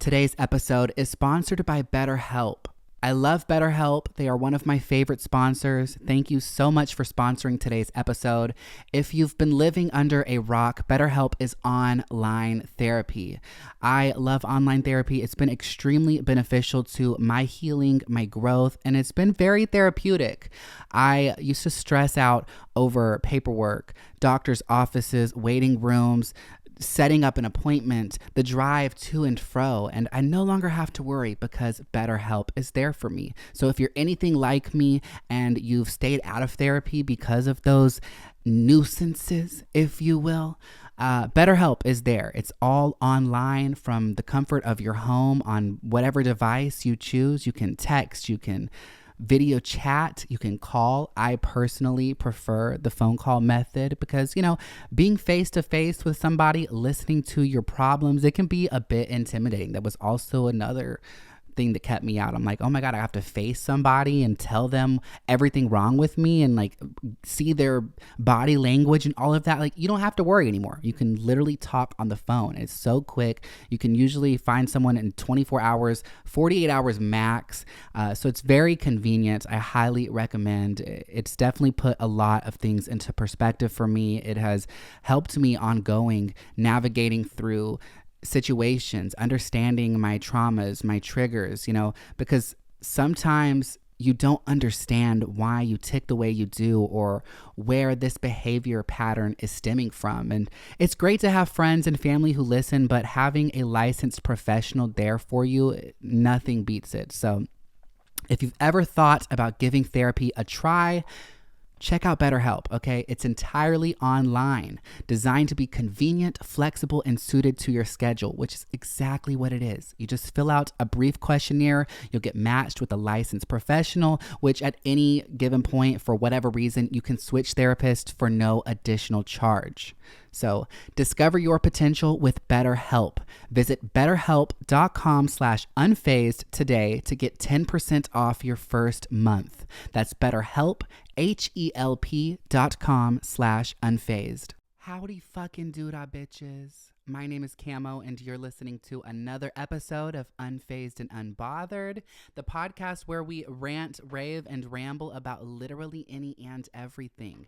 Today's episode is sponsored by BetterHelp. I love BetterHelp. They are one of my favorite sponsors. Thank you so much for sponsoring today's episode. If you've been living under a rock, BetterHelp is online therapy. I love online therapy. It's been extremely beneficial to my healing, my growth, and it's been very therapeutic. I used to stress out over paperwork, doctor's offices, waiting rooms, setting up an appointment, the drive to and fro, and I no longer have to worry because BetterHelp is there for me. So if you're anything like me and you've stayed out of therapy because of those nuisances, if you will, BetterHelp is there. It's all online from the comfort of your home on whatever device you choose. You can text, you can video chat, you can call. I personally prefer the phone call method because, being face to face with somebody, listening to your problems, it can be a bit intimidating. That was also another thing that kept me out. I'm like, oh my God, I have to face somebody and tell them everything wrong with me and like see their body language and all of that. Like, you don't have to worry anymore. You can literally talk on the phone. It's so quick. You can usually find someone in 24 hours, 48 hours max. So it's very convenient. I highly recommend. It's definitely put a lot of things into perspective for me. It has helped me ongoing navigating through situations, understanding my traumas, my triggers, because sometimes you don't understand why you tick the way you do or where this behavior pattern is stemming from. And it's great to have friends and family who listen, but having a licensed professional there for you, nothing beats it. So if you've ever thought about giving therapy a try, check out BetterHelp, okay? It's entirely online, designed to be convenient, flexible, and suited to your schedule, which is exactly what it is. You just fill out a brief questionnaire, you'll get matched with a licensed professional, which at any given point, for whatever reason, you can switch therapists for no additional charge. So discover your potential with BetterHelp. Visit betterhelp.com/unfazed today to get 10% off your first month. That's BetterHelp, HELP.com/unfazed. Howdy fucking doodah bitches. My name is Camo, and you're listening to another episode of Unfazed and Unbothered, the podcast where we rant, rave, and ramble about literally any and everything.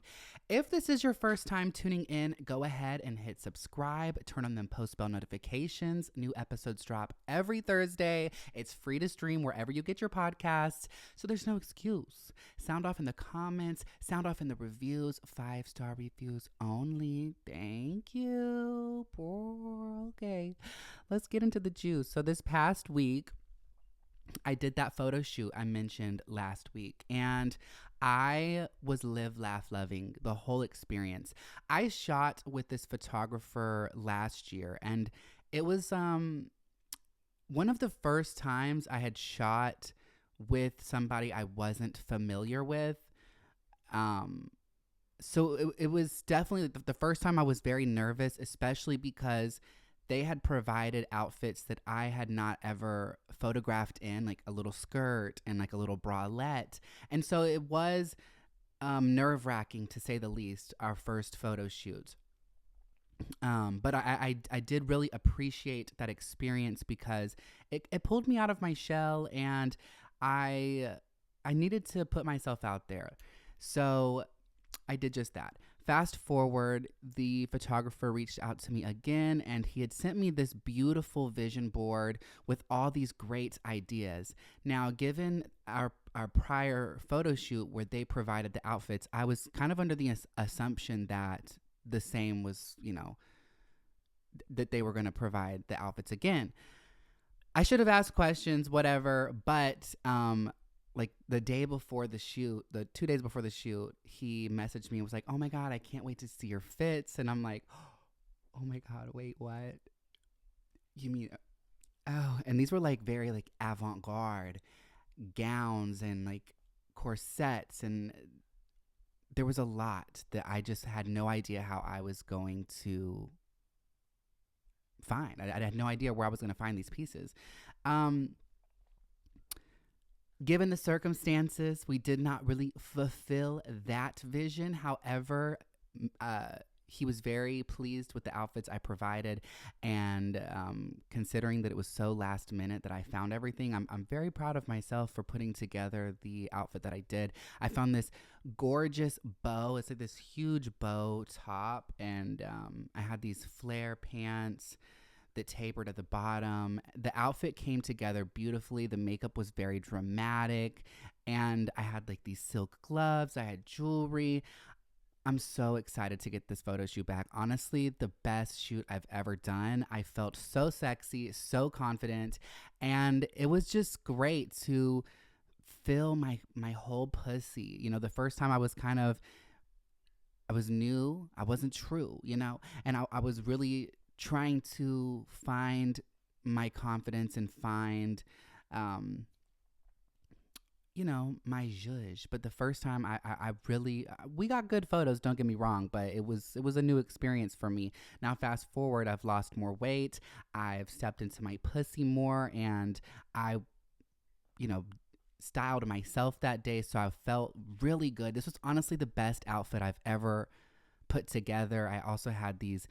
If this is your first time tuning in, go ahead and hit subscribe, turn on them post bell notifications. New episodes drop every Thursday. It's free to stream wherever you get your podcasts, so there's no excuse. Sound off in the comments, sound off in the reviews, 5-star reviews only. Thank you. Okay, let's get into the juice. So this past week, I did that photo shoot I mentioned last week, and I was live, laugh, loving the whole experience. I shot with this photographer last year, and it was one of the first times I had shot with somebody I wasn't familiar with. So it was definitely the first time I was very nervous, especially because they had provided outfits that I had not ever photographed in, like a little skirt and like a little bralette. And so it was nerve-wracking, to say the least, our first photo shoot. But I did really appreciate that experience because it pulled me out of my shell, and I needed to put myself out there. So I did just that. Fast forward, the photographer reached out to me again, and he had sent me this beautiful vision board with all these great ideas. Now, given our prior photo shoot where they provided the outfits, I was kind of under the assumption that the same was, that they were going to provide the outfits again. I should have asked questions, whatever, but like the day before the shoot, the 2 days before the shoot, he messaged me and was like, oh my God, I can't wait to see your fits. And I'm like, oh my God, wait, what? You mean, oh, and these were like very like avant-garde gowns and like corsets, and there was a lot that I just had no idea how I was going to find. I had no idea where I was going to find these pieces. Given the circumstances, we did not really fulfill that vision. However, he was very pleased with the outfits I provided, and considering that it was so last minute that I found everything, I'm very proud of myself for putting together the outfit that I did. I found this gorgeous bow. It's like this huge bow top, and I had these flare pants that tapered at the bottom. The outfit came together beautifully. The makeup was very dramatic, and I had like these silk gloves. I had jewelry. I'm so excited to get this photo shoot back. Honestly, the best shoot I've ever done. I felt so sexy, so confident, and it was just great to feel my whole pussy. You know, the first time I was new, I wasn't true, you know, and I was really trying to find my confidence and find my zhuzh. But the first time I really, we got good photos, don't get me wrong, but it was a new experience for me. Now fast forward, I've lost more weight, I've stepped into my pussy more, and I, styled myself that day, so I felt really good. This was honestly the best outfit I've ever put together. I also had these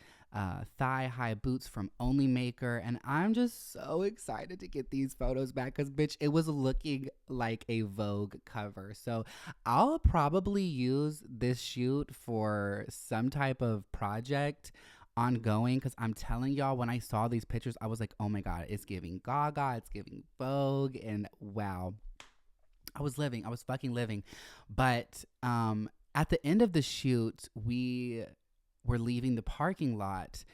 thigh-high boots from Only Maker, and I'm just so excited to get these photos back because, bitch, it was looking like a Vogue cover. So I'll probably use this shoot for some type of project ongoing, because I'm telling y'all, when I saw these pictures, I was like, oh my God, it's giving Gaga, it's giving Vogue, and wow. I was fucking living. But at the end of the shoot, we were leaving the parking lot,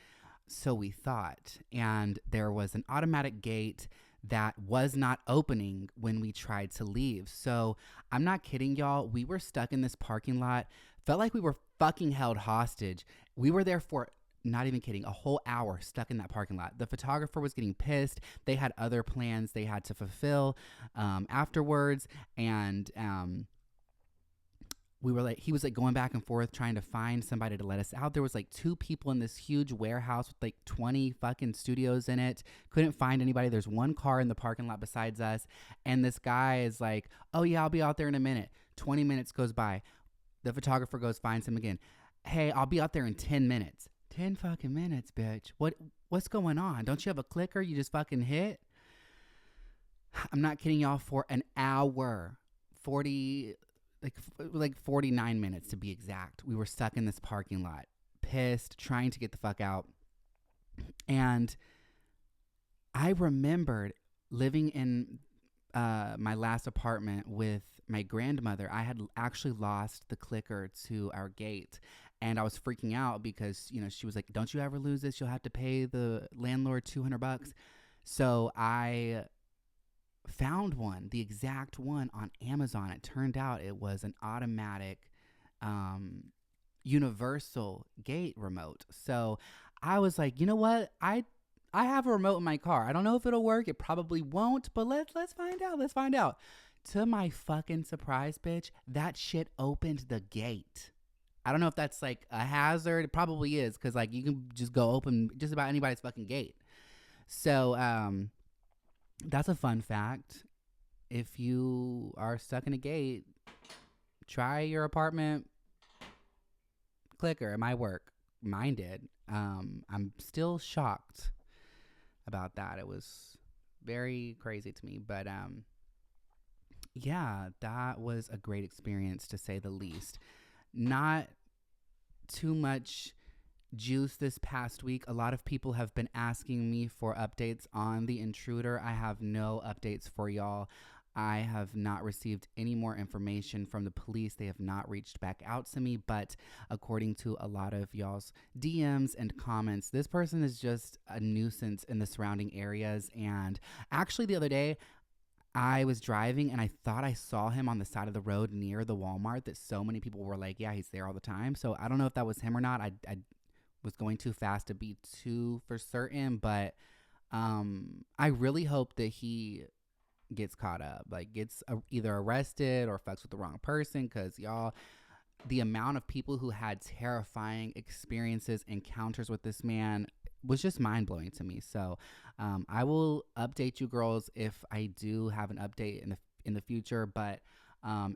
so we thought, and there was an automatic gate that was not opening when we tried to leave. So I'm not kidding y'all, we were stuck in this parking lot, felt like we were fucking held hostage. We were there for, not even kidding, a whole hour stuck in that parking lot. The photographer was getting pissed. They had other plans they had to fulfill afterwards, and he was like going back and forth trying to find somebody to let us out. There was like 2 people in this huge warehouse with like 20 fucking studios in it. Couldn't find anybody. There's 1 car in the parking lot besides us. And this guy is like, oh yeah, I'll be out there in a minute. 20 minutes goes by. The photographer goes, finds him again. Hey, I'll be out there in 10 minutes. 10 fucking minutes, bitch. What's going on? Don't you have a clicker you just fucking hit? I'm not kidding y'all, for an hour, 49 minutes to be exact. We were stuck in this parking lot, pissed, trying to get the fuck out. And I remembered living in my last apartment with my grandmother. I had actually lost the clicker to our gate, and I was freaking out because, she was like, don't you ever lose this, you'll have to pay the landlord $200. So I found one, the exact one, on Amazon. It turned out it was an automatic universal gate remote. So I was like, you know what, I have a remote in my car. I don't know if it'll work. It probably won't, but let's find out. Let's find out. To my fucking surprise, bitch, that shit opened the gate. I don't know if that's like a hazard. It probably is, because like you can just go open just about anybody's fucking gate. So that's a fun fact. If you are stuck in a gate, try your apartment clicker. It might work. Mine did. I'm still shocked about that. It was very crazy to me, but yeah, that was a great experience, to say the least. Not too much juice this past week. A lot of people have been asking me for updates on The Intruder. I have no updates for y'all. I have not received any more information from the police. They have not reached back out to me, but according to a lot of y'all's DMs and comments, this person is just a nuisance in the surrounding areas. And actually the other day, I was driving and I thought I saw him on the side of the road near the Walmart that so many people were like, yeah, he's there all the time. So I don't know if that was him or not. I was going too fast to be too for certain, but I really hope that he gets caught up, like gets either arrested or fucks with the wrong person, because y'all, the amount of people who had terrifying experiences, encounters with this man was just mind-blowing to me. So I will update you girls if I do have an update in the future, but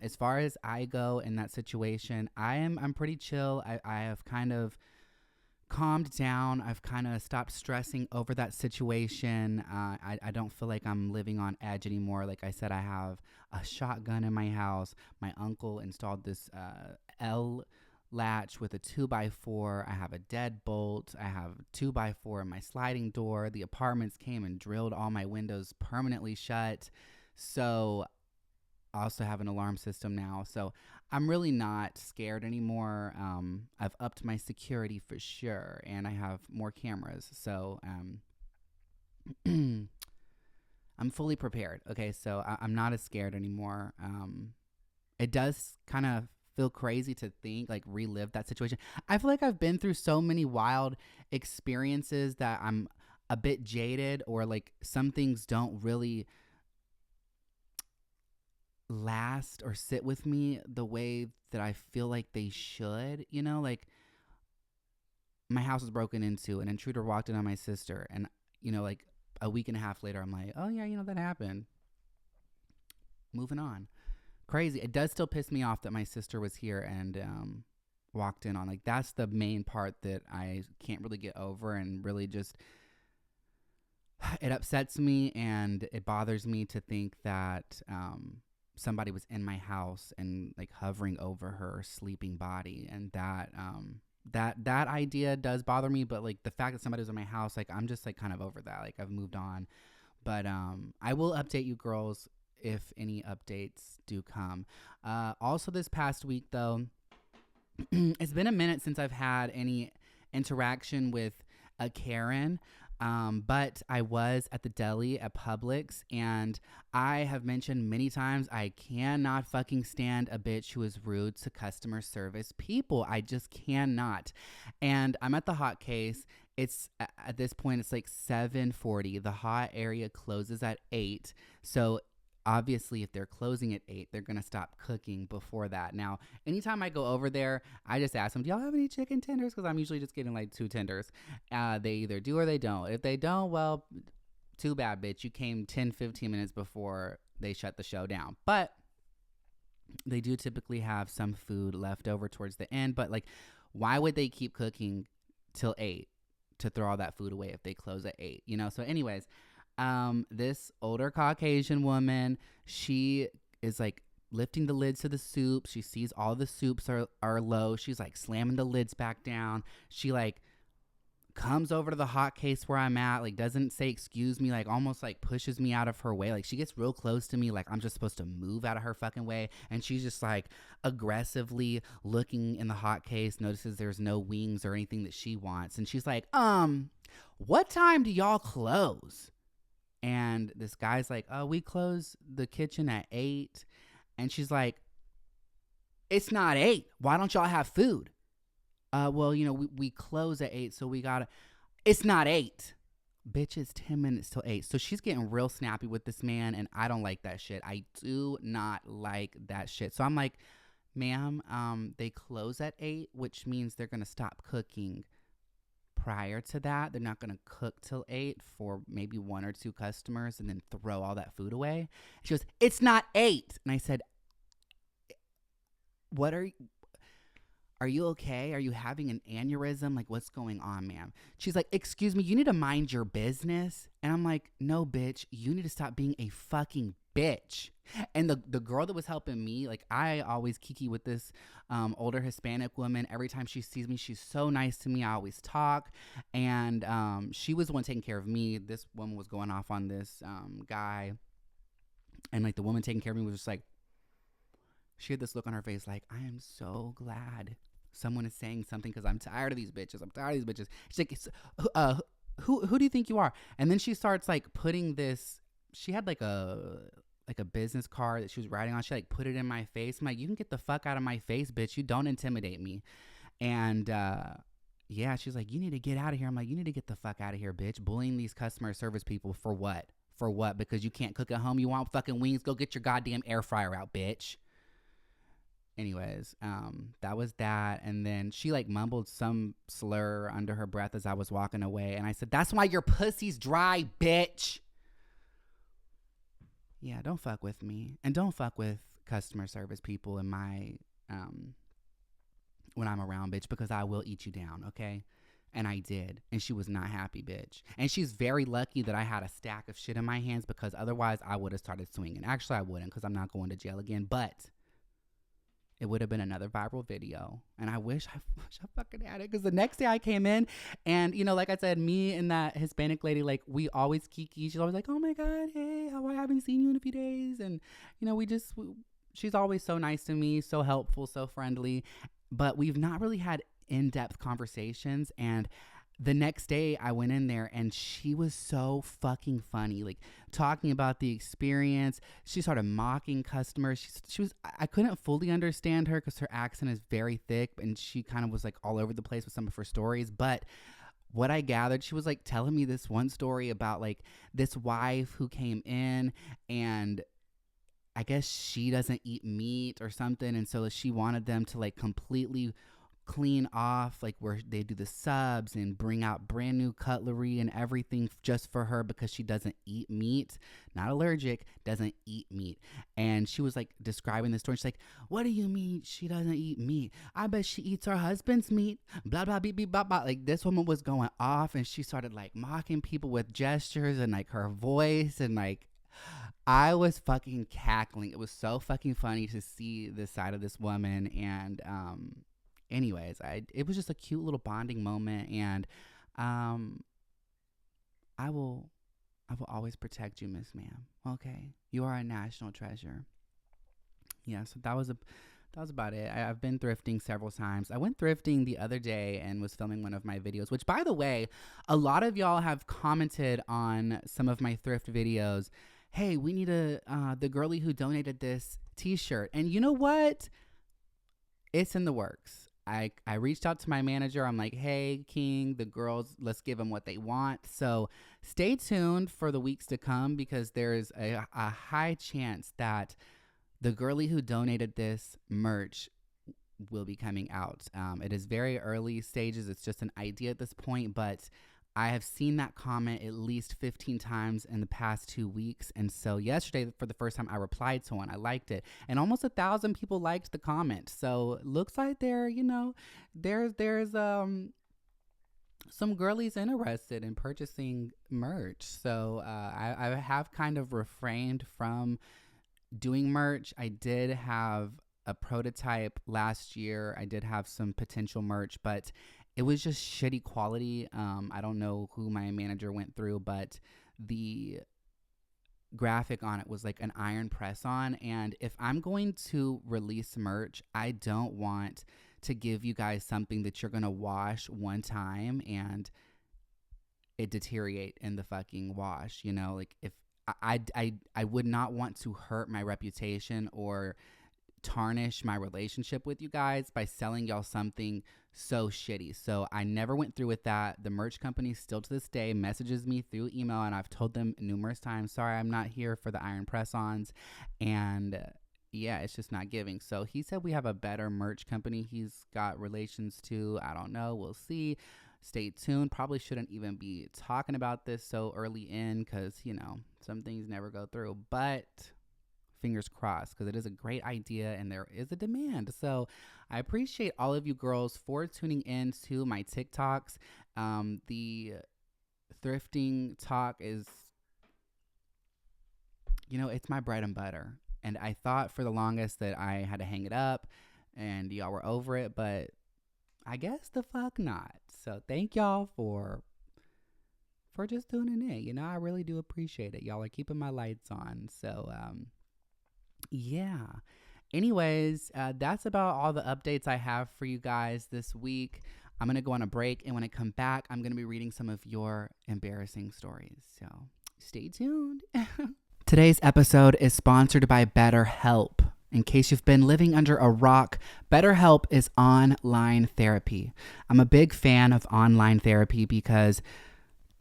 as far as I go in that situation, I'm pretty chill. I have kind of calmed down. I've kind of stopped stressing over that situation. I don't feel like I'm living on edge anymore. Like I said, I have a shotgun in my house. My uncle installed this L latch with a 2x4. I have a deadbolt. I have a 2x4 in my sliding door. The apartments came and drilled all my windows permanently shut. So I also have an alarm system now. So I'm really not scared anymore. I've upped my security for sure, and I have more cameras. So I'm fully prepared. Okay, so I'm not as scared anymore. It does kind of feel crazy to think, like, relive that situation. I feel like I've been through so many wild experiences that I'm a bit jaded, or like some things don't really last or sit with me the way that I feel like they should. You know, like my house was broken into, an intruder walked in on my sister, and like a week and a half later, I'm like, oh yeah, that happened. Moving on. Crazy. It does still piss me off that my sister was here and walked in on. Like, that's the main part that I can't really get over, and really just, it upsets me and it bothers me to think that somebody was in my house and like hovering over her sleeping body, and that idea does bother me. But like the fact that somebody was in my house, like I'm just like kind of over that. Like I've moved on. But I will update you girls if any updates do come. Also this past week though, it's been a minute since I've had any interaction with a Karen. But I was at the deli at Publix, and I have mentioned many times I cannot fucking stand a bitch who is rude to customer service people. I just cannot. And I'm at the hot case. It's at this point, it's like 7:40. The hot area closes at 8. So obviously, if they're closing at 8, they're going to stop cooking before that. Now, anytime I go over there, I just ask them, do y'all have any chicken tenders? Because I'm usually just getting like 2 tenders. They either do or they don't. If they don't, well, too bad, bitch. You came 10, 15 minutes before they shut the show down. But they do typically have some food left over towards the end. But like, why would they keep cooking till 8 to throw all that food away if they close at 8? So anyways, this older Caucasian woman, she is like lifting the lids to the soup. She sees all the soups are low. She's like slamming the lids back down. She like comes over to the hot case where I'm at, like doesn't say excuse me, like almost like pushes me out of her way. Like she gets real close to me, like I'm just supposed to move out of her fucking way. And she's just like aggressively looking in the hot case, notices there's no wings or anything that she wants. And she's like, what time do y'all close? And this guy's like, oh, we close the kitchen at 8. And she's like, it's not 8. Why don't y'all have food? Well, we close at 8, so we gotta, it's not 8. Bitch, it's 10 minutes till 8. So she's getting real snappy with this man, and I don't like that shit. I do not like that shit. So I'm like, ma'am, they close at 8, which means they're gonna stop cooking prior to that. They're not going to cook till 8 for maybe 1 or 2 customers and then throw all that food away. She goes, it's not 8. And I said, are you okay? Are you having an aneurysm? Like, what's going on, ma'am? She's like, excuse me, you need to mind your business. And I'm like, no, bitch, you need to stop being a fucking bitch. And the girl that was helping me, like I always kiki with this older Hispanic woman. Every time she sees me, she's so nice to me. I always talk. And she was the one taking care of me. This woman was going off on this guy. And like the woman taking care of me was just like, she had this look on her face like, I am so glad someone is saying something because I'm tired of these bitches. I'm tired of these bitches. She's like, who do you think you are? And then she starts like putting this, she had like a business card that she was writing on. She like put it in my face. I'm like, you can get the fuck out of my face, bitch. You don't intimidate me. And yeah, she's like, you need to get out of here. I'm like, you need to get the fuck out of here, bitch. Bullying these customer service people for what? For what? Because you can't cook at home. You want fucking wings? Go get your goddamn air fryer out, bitch. Anyways, that was that. And then she like mumbled some slur under her breath as I was walking away. And I said, that's why your pussy's dry, bitch. Yeah, don't fuck with me. And don't fuck with customer service people in my, when I'm around, bitch, because I will eat you down, okay? And I did. And she was not happy, bitch. And she's very lucky that I had a stack of shit in my hands, because otherwise I would have started swinging. Actually, I wouldn't, because I'm not going to jail again. But it would have been another viral video. And I wish I fucking had it, because the next day I came in and, you know, like I said, me and that Hispanic lady, like, we always kiki. She's always like, oh my God, hey, how I haven't seen you in a few days. And, you know, she's always so nice to me, so helpful, so friendly. But we've not really had in-depth conversations. And the next day I went in there and she was so fucking funny, like talking about the experience. She started mocking customers. I couldn't fully understand her because her accent is very thick and she kind of was like all over the place with some of her stories. But what I gathered, she was like telling me this one story about like this wife who came in, and I guess she doesn't eat meat or something. And so she wanted them to like completely clean off, like where they do the subs and bring out brand new cutlery and everything just for her, because she doesn't eat meat, not allergic, doesn't eat meat. And she was like describing the story. She's like, what do you mean she doesn't eat meat? I bet she eats her husband's meat, blah, blah, beep, beep, blah, blah. Like this woman was going off, and she started like mocking people with gestures and like her voice, and like I was fucking cackling. It was so fucking funny to see this side of this woman. And anyways, it was just a cute little bonding moment. And I will always protect you, Miss Ma'am. Okay, you are a national treasure. Yeah, so that was about it. I've been thrifting several times. I went thrifting the other day and was filming one of my videos, which, by the way, a lot of y'all have commented on some of my thrift videos. Hey, we need the girlie who donated this t-shirt. And you know what? It's in the works. I reached out to my manager. I'm like, hey, King, the girls, let's give them what they want. So stay tuned for the weeks to come, because there's a high chance that the girlie who donated this merch will be coming out. It is very early stages. It's just an idea at this point, but I have seen that comment at least 15 times in the past 2 weeks. And so yesterday, for the first time, I replied to one. I liked it. And almost 1,000 people liked the comment. So it looks like there's some girlies interested in purchasing merch. So I have kind of refrained from doing merch. I did have a prototype last year. I did have some potential merch, but it was just shitty quality. I don't know who my manager went through, but the graphic on it was like an iron press on. And if I'm going to release merch, I don't want to give you guys something that you're going to wash one time and it deteriorate in the fucking wash. You know, like if I would not want to hurt my reputation or tarnish my relationship with you guys by selling y'all something so shitty. So I never went through with that. The merch company still to this day messages me through email, and I've told them numerous times, sorry, I'm not here for the iron press-ons. And yeah, it's just not giving. So he said we have a better merch company he's got relations to. I don't know. We'll see. Stay tuned. Probably shouldn't even be talking about this so early in, because, you know, some things never go through. But fingers crossed, because it is a great idea and there is a demand. So I appreciate all of you girls for tuning in to my TikToks. The thrifting talk is, you know, it's my bread and butter. And I thought for the longest that I had to hang it up and y'all were over it, but I guess the fuck not. So thank y'all for just tuning in. You know, I really do appreciate it. Y'all are keeping my lights on. So, yeah. Anyways, that's about all the updates I have for you guys this week. I'm going to go on a break, and when I come back, I'm going to be reading some of your embarrassing stories. So stay tuned. Today's episode is sponsored by BetterHelp. In case you've been living under a rock, BetterHelp is online therapy. I'm a big fan of online therapy because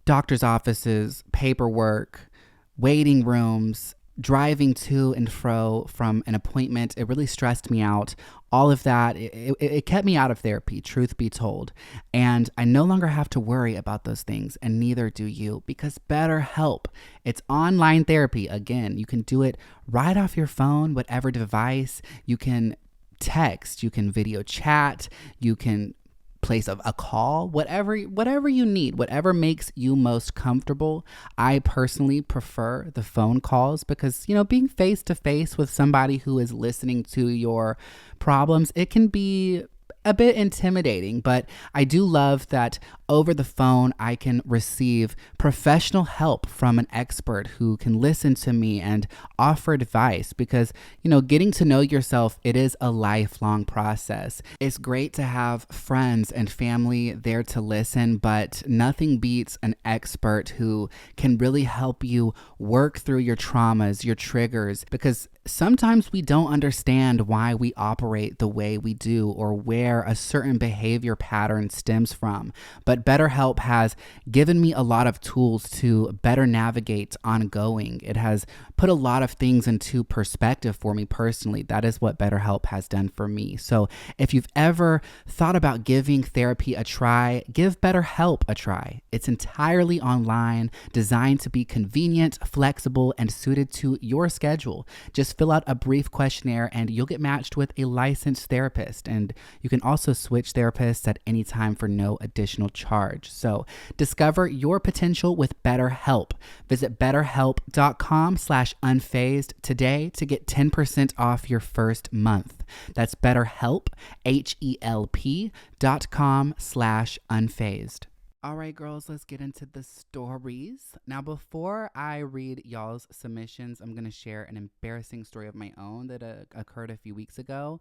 doctor's offices, paperwork, waiting rooms, driving to and fro from an appointment, it really stressed me out. All of that, it kept me out of therapy, truth be told. And I no longer have to worry about those things, and neither do you, because BetterHelp, it's online therapy. Again, you can do it right off your phone, whatever device. You can text, you can video chat, you can place of a call, whatever you need, whatever makes you most comfortable. I personally prefer the phone calls because, being face to face with somebody who is listening to your problems, it can be a bit intimidating, but I do love that over the phone I can receive professional help from an expert who can listen to me and offer advice because, getting to know yourself, it is a lifelong process. It's great to have friends and family there to listen, but nothing beats an expert who can really help you work through your traumas, your triggers, because sometimes we don't understand why we operate the way we do or where a certain behavior pattern stems from. But BetterHelp has given me a lot of tools to better navigate ongoing. It has put a lot of things into perspective for me personally. That is what BetterHelp has done for me. So if you've ever thought about giving therapy a try, give BetterHelp a try. It's entirely online, designed to be convenient, flexible, and suited to your schedule. Just fill out a brief questionnaire and you'll get matched with a licensed therapist. And you can also switch therapists at any time for no additional charge. So discover your potential with BetterHelp. Visit betterhelp.com/unfazed today to get 10% off your first month. That's BetterHelp, HELP.com/unfazed. All right, girls, let's get into the stories. Now, before I read y'all's submissions, I'm going to share an embarrassing story of my own that occurred a few weeks ago.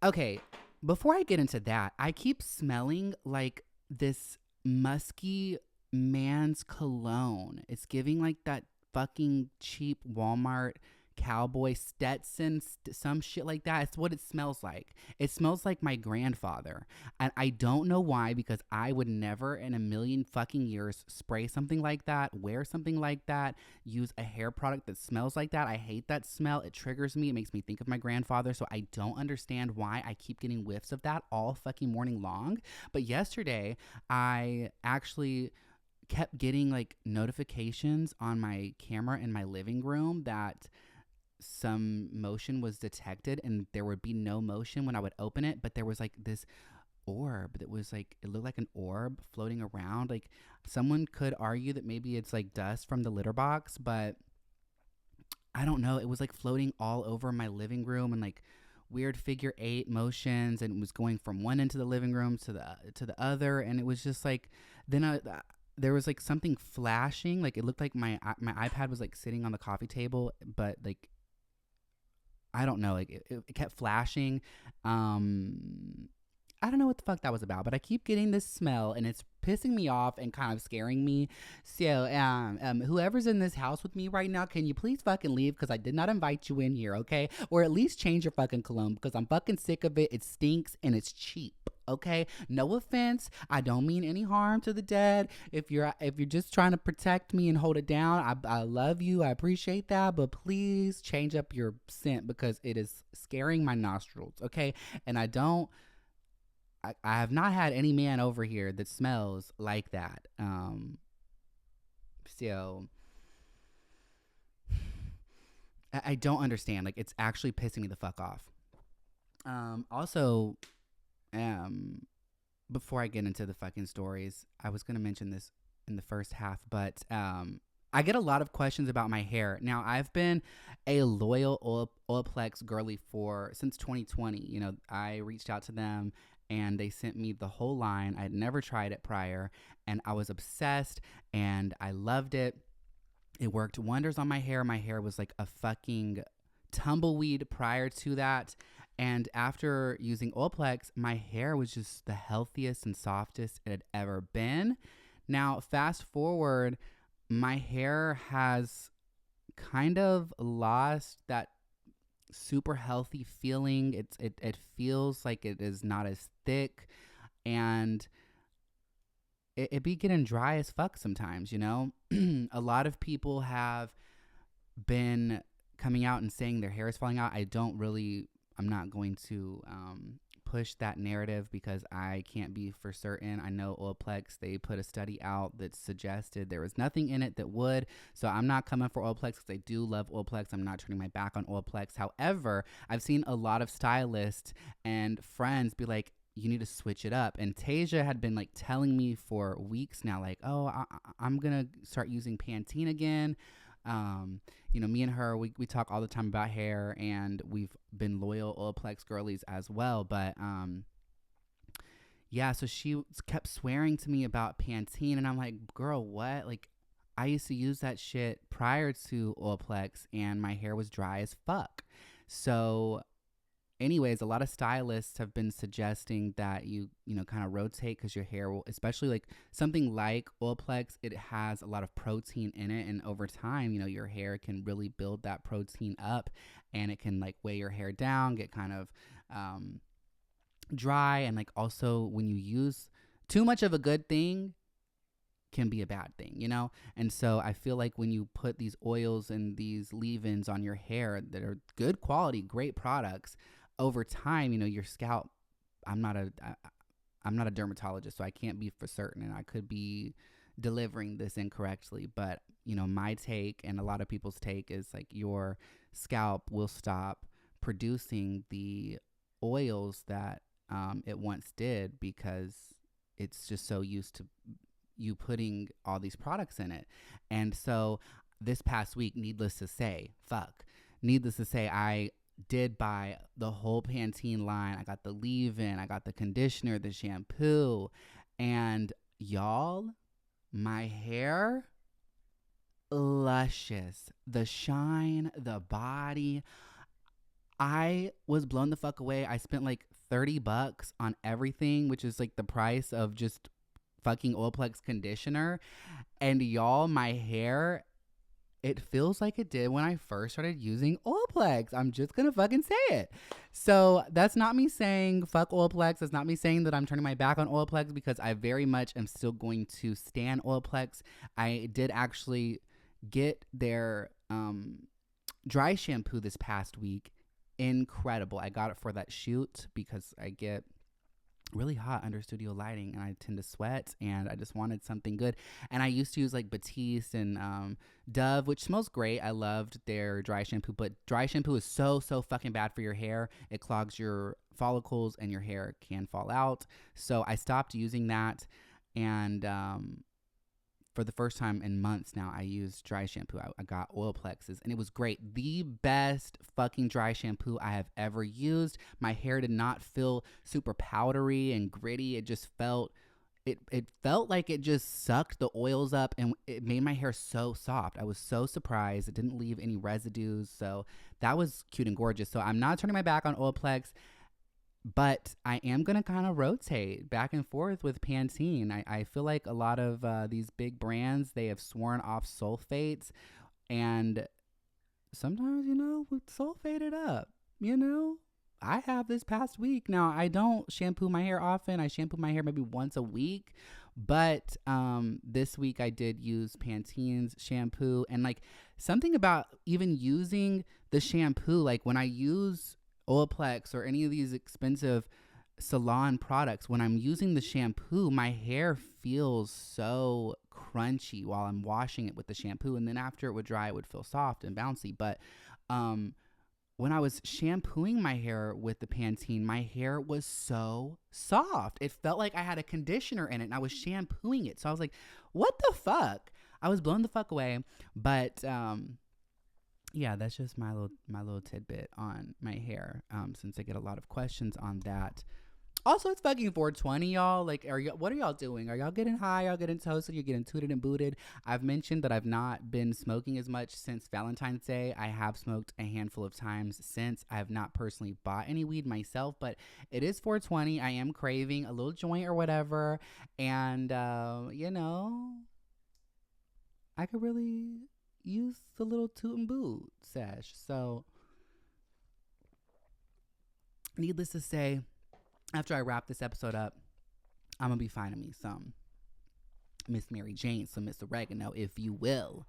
Okay, before I get into that, I keep smelling like this musky man's cologne. It's giving like that fucking cheap Walmart cowboy Stetson, some shit like that. It's what it smells like. It smells like my grandfather. And I don't know why, because I would never in a million fucking years spray something like that, wear something like that, use a hair product that smells like that. I hate that smell. It triggers me. It makes me think of my grandfather. So I don't understand why I keep getting whiffs of that all fucking morning long. But yesterday, I actually kept getting like notifications on my camera in my living room that some motion was detected, and there would be no motion when I would open it, but there was like this orb that was like, it looked like an orb floating around. Like, someone could argue that maybe it's like dust from the litter box, but I don't know. It was like floating all over my living room and like weird figure 8 motions, and it was going from one end of the living room to the other, and it was just like, then there was like something flashing. Like, it looked like my iPad was like sitting on the coffee table, but like, I don't know, like it kept flashing. I don't know what the fuck that was about, but I keep getting this smell and it's pissing me off and kind of scaring me. So, whoever's in this house with me right now, can you please fucking leave? Because I did not invite you in here, okay? Or at least change your fucking cologne, because I'm fucking sick of it. It stinks and it's cheap, okay? No offense. I don't mean any harm to the dead. If you're just trying to protect me and hold it down, I love you. I appreciate that, but please change up your scent because it is scaring my nostrils, okay? And I have not had any man over here that smells like that. So I don't understand. Like, it's actually pissing me the fuck off. Also, before I get into the fucking stories, I was going to mention this in the first half, but I get a lot of questions about my hair. Now, I've been a loyal Olaplex girly since 2020. I reached out to them and they sent me the whole line. I had never tried it prior, and I was obsessed, and I loved it. It worked wonders on my hair. My hair was like a fucking tumbleweed prior to that. And after using Olaplex, my hair was just the healthiest and softest it had ever been. Now, fast forward, my hair has kind of lost that super healthy feeling. It feels like it is not as thick, and it be getting dry as fuck sometimes, A lot of people have been coming out and saying their hair is falling out. I'm not going to push that narrative because I can't be for certain. I know Olaplex, they put a study out that suggested there was nothing in it that would. So I'm not coming for Olaplex because I do love Olaplex. I'm not turning my back on Olaplex. However, I've seen a lot of stylists and friends be like, you need to switch it up. And Tasia had been like telling me for weeks now, like, oh, I'm going to start using Pantene again. Me and her, we talk all the time about hair, and we've been loyal Olaplex girlies as well. But so she kept swearing to me about Pantene, and I'm like, girl, what? Like, I used to use that shit prior to Olaplex, and my hair was dry as fuck. So anyways, a lot of stylists have been suggesting that you kind of rotate, because your hair will, especially like something like Olaplex, it has a lot of protein in it. And over time, your hair can really build that protein up, and it can like weigh your hair down, get kind of dry. And like also when you use too much of a good thing can be a bad thing, And so I feel like when you put these oils and these leave-ins on your hair that are good quality, great products, over time, your scalp, I'm not a dermatologist, so I can't be for certain, and I could be delivering this incorrectly, but my take and a lot of people's take is like your scalp will stop producing the oils that it once did, because it's just so used to you putting all these products in it. And so this past week, needless to say, I did buy the whole Pantene line. I got the leave-in, I got the conditioner, the shampoo, and y'all, my hair, luscious. The shine, the body. I was blown the fuck away. I spent like $30 on everything, which is like the price of just fucking Olaplex conditioner. And y'all, my hair, it feels like it did when I first started using Olaplex. I'm just gonna fucking say it. So that's not me saying fuck Olaplex. That's not me saying that I'm turning my back on Olaplex, because I very much am still going to stand Olaplex. I did actually get their dry shampoo this past week. Incredible. I got it for that shoot because I get really hot under studio lighting and I tend to sweat, and I just wanted something good. And I used to use like Batiste and Dove, which smells great. I loved their dry shampoo, but dry shampoo is so fucking bad for your hair. It clogs your follicles and your hair can fall out. So I stopped using that, and for the first time in months now, I used dry shampoo. I got Olaplex's, and it was great. The best fucking dry shampoo I have ever used. My hair did not feel super powdery and gritty. It just felt, it felt like it just sucked the oils up, and it made my hair so soft. I was so surprised. It didn't leave any residues. So that was cute and gorgeous. So I'm not turning my back on Olaplex, but I am going to kind of rotate back and forth with Pantene. I feel like a lot of these big brands, they have sworn off sulfates. And sometimes, we sulfate it up, I have this past week. Now, I don't shampoo my hair often. I shampoo my hair maybe once a week. But this week I did use Pantene's shampoo. And like something about even using the shampoo, like when I use Olaplex or any of these expensive salon products, when I'm using the shampoo, my hair feels so crunchy while I'm washing it with the shampoo, and then after it would dry, it would feel soft and bouncy. But when I was shampooing my hair with the Pantene, my hair was so soft. It felt like I had a conditioner in it, and I was shampooing it. So I was like, what the fuck? I was blown the fuck away. But yeah, that's just my little tidbit on my hair, since I get a lot of questions on that. Also, it's fucking 420, y'all. Like, what are y'all doing? Are y'all getting high? Y'all getting toasted? You're getting tooted and booted? I've mentioned that I've not been smoking as much since Valentine's Day. I have smoked a handful of times since. I have not personally bought any weed myself, but it is 420. I am craving a little joint or whatever. And, I could really use the little toot and boot sesh. So needless to say, after I wrap this episode up, I'm gonna be finding me some Miss Mary Jane, some Miss Oregano, if you will.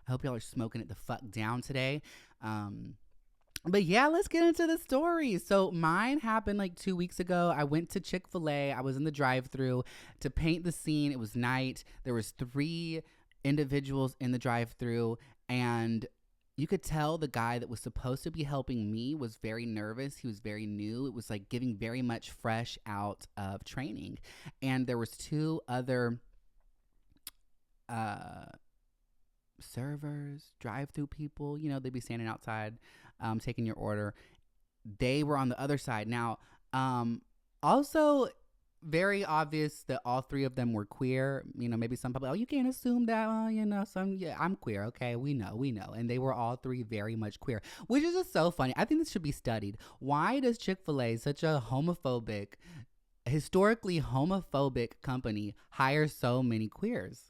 I hope y'all are smoking it the fuck down today. But yeah, let's get into the story. So mine happened like 2 weeks ago. I went to Chick-fil-A. I was in the drive-thru to paint the scene. It was night. There was 3 individuals in the drive-thru, and you could tell the guy that was supposed to be helping me was very nervous. He was very new. It was like giving very much fresh out of training. And there was 2 other servers, drive-through people, they'd be standing outside, taking your order. They were on the other side. Now, also very obvious that all 3 of them were queer. Maybe some people, you can't assume that, I'm queer. Okay, we know. And they were all 3 very much queer, which is just so funny. I think this should be studied. Why does Chick-fil-A, such a historically homophobic company, hire so many queers?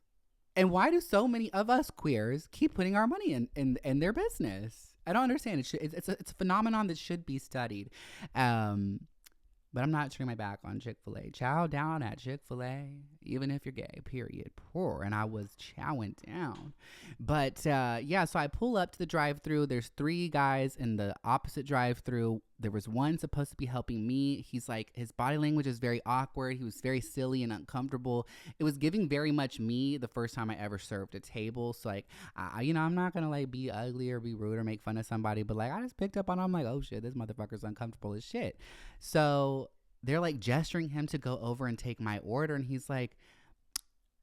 And why do so many of us queers keep putting our money in their business? I don't understand. It's a phenomenon that should be studied. But I'm not turning my back on Chick-fil-A. Chow down at Chick-fil-A, even if you're gay, period. Poor. And I was chowing down. But so I pull up to the drive-thru. There's 3 guys in the opposite drive-thru. There was one supposed to be helping me. He's like, his body language is very awkward. He was very silly and uncomfortable. It was giving very much me the first time I ever served a table. So like, I'm not going to like be ugly or be rude or make fun of somebody. But like, I just picked up on him. I'm like, oh shit, this motherfucker's uncomfortable as shit. So they're like gesturing him to go over and take my order. And he's like,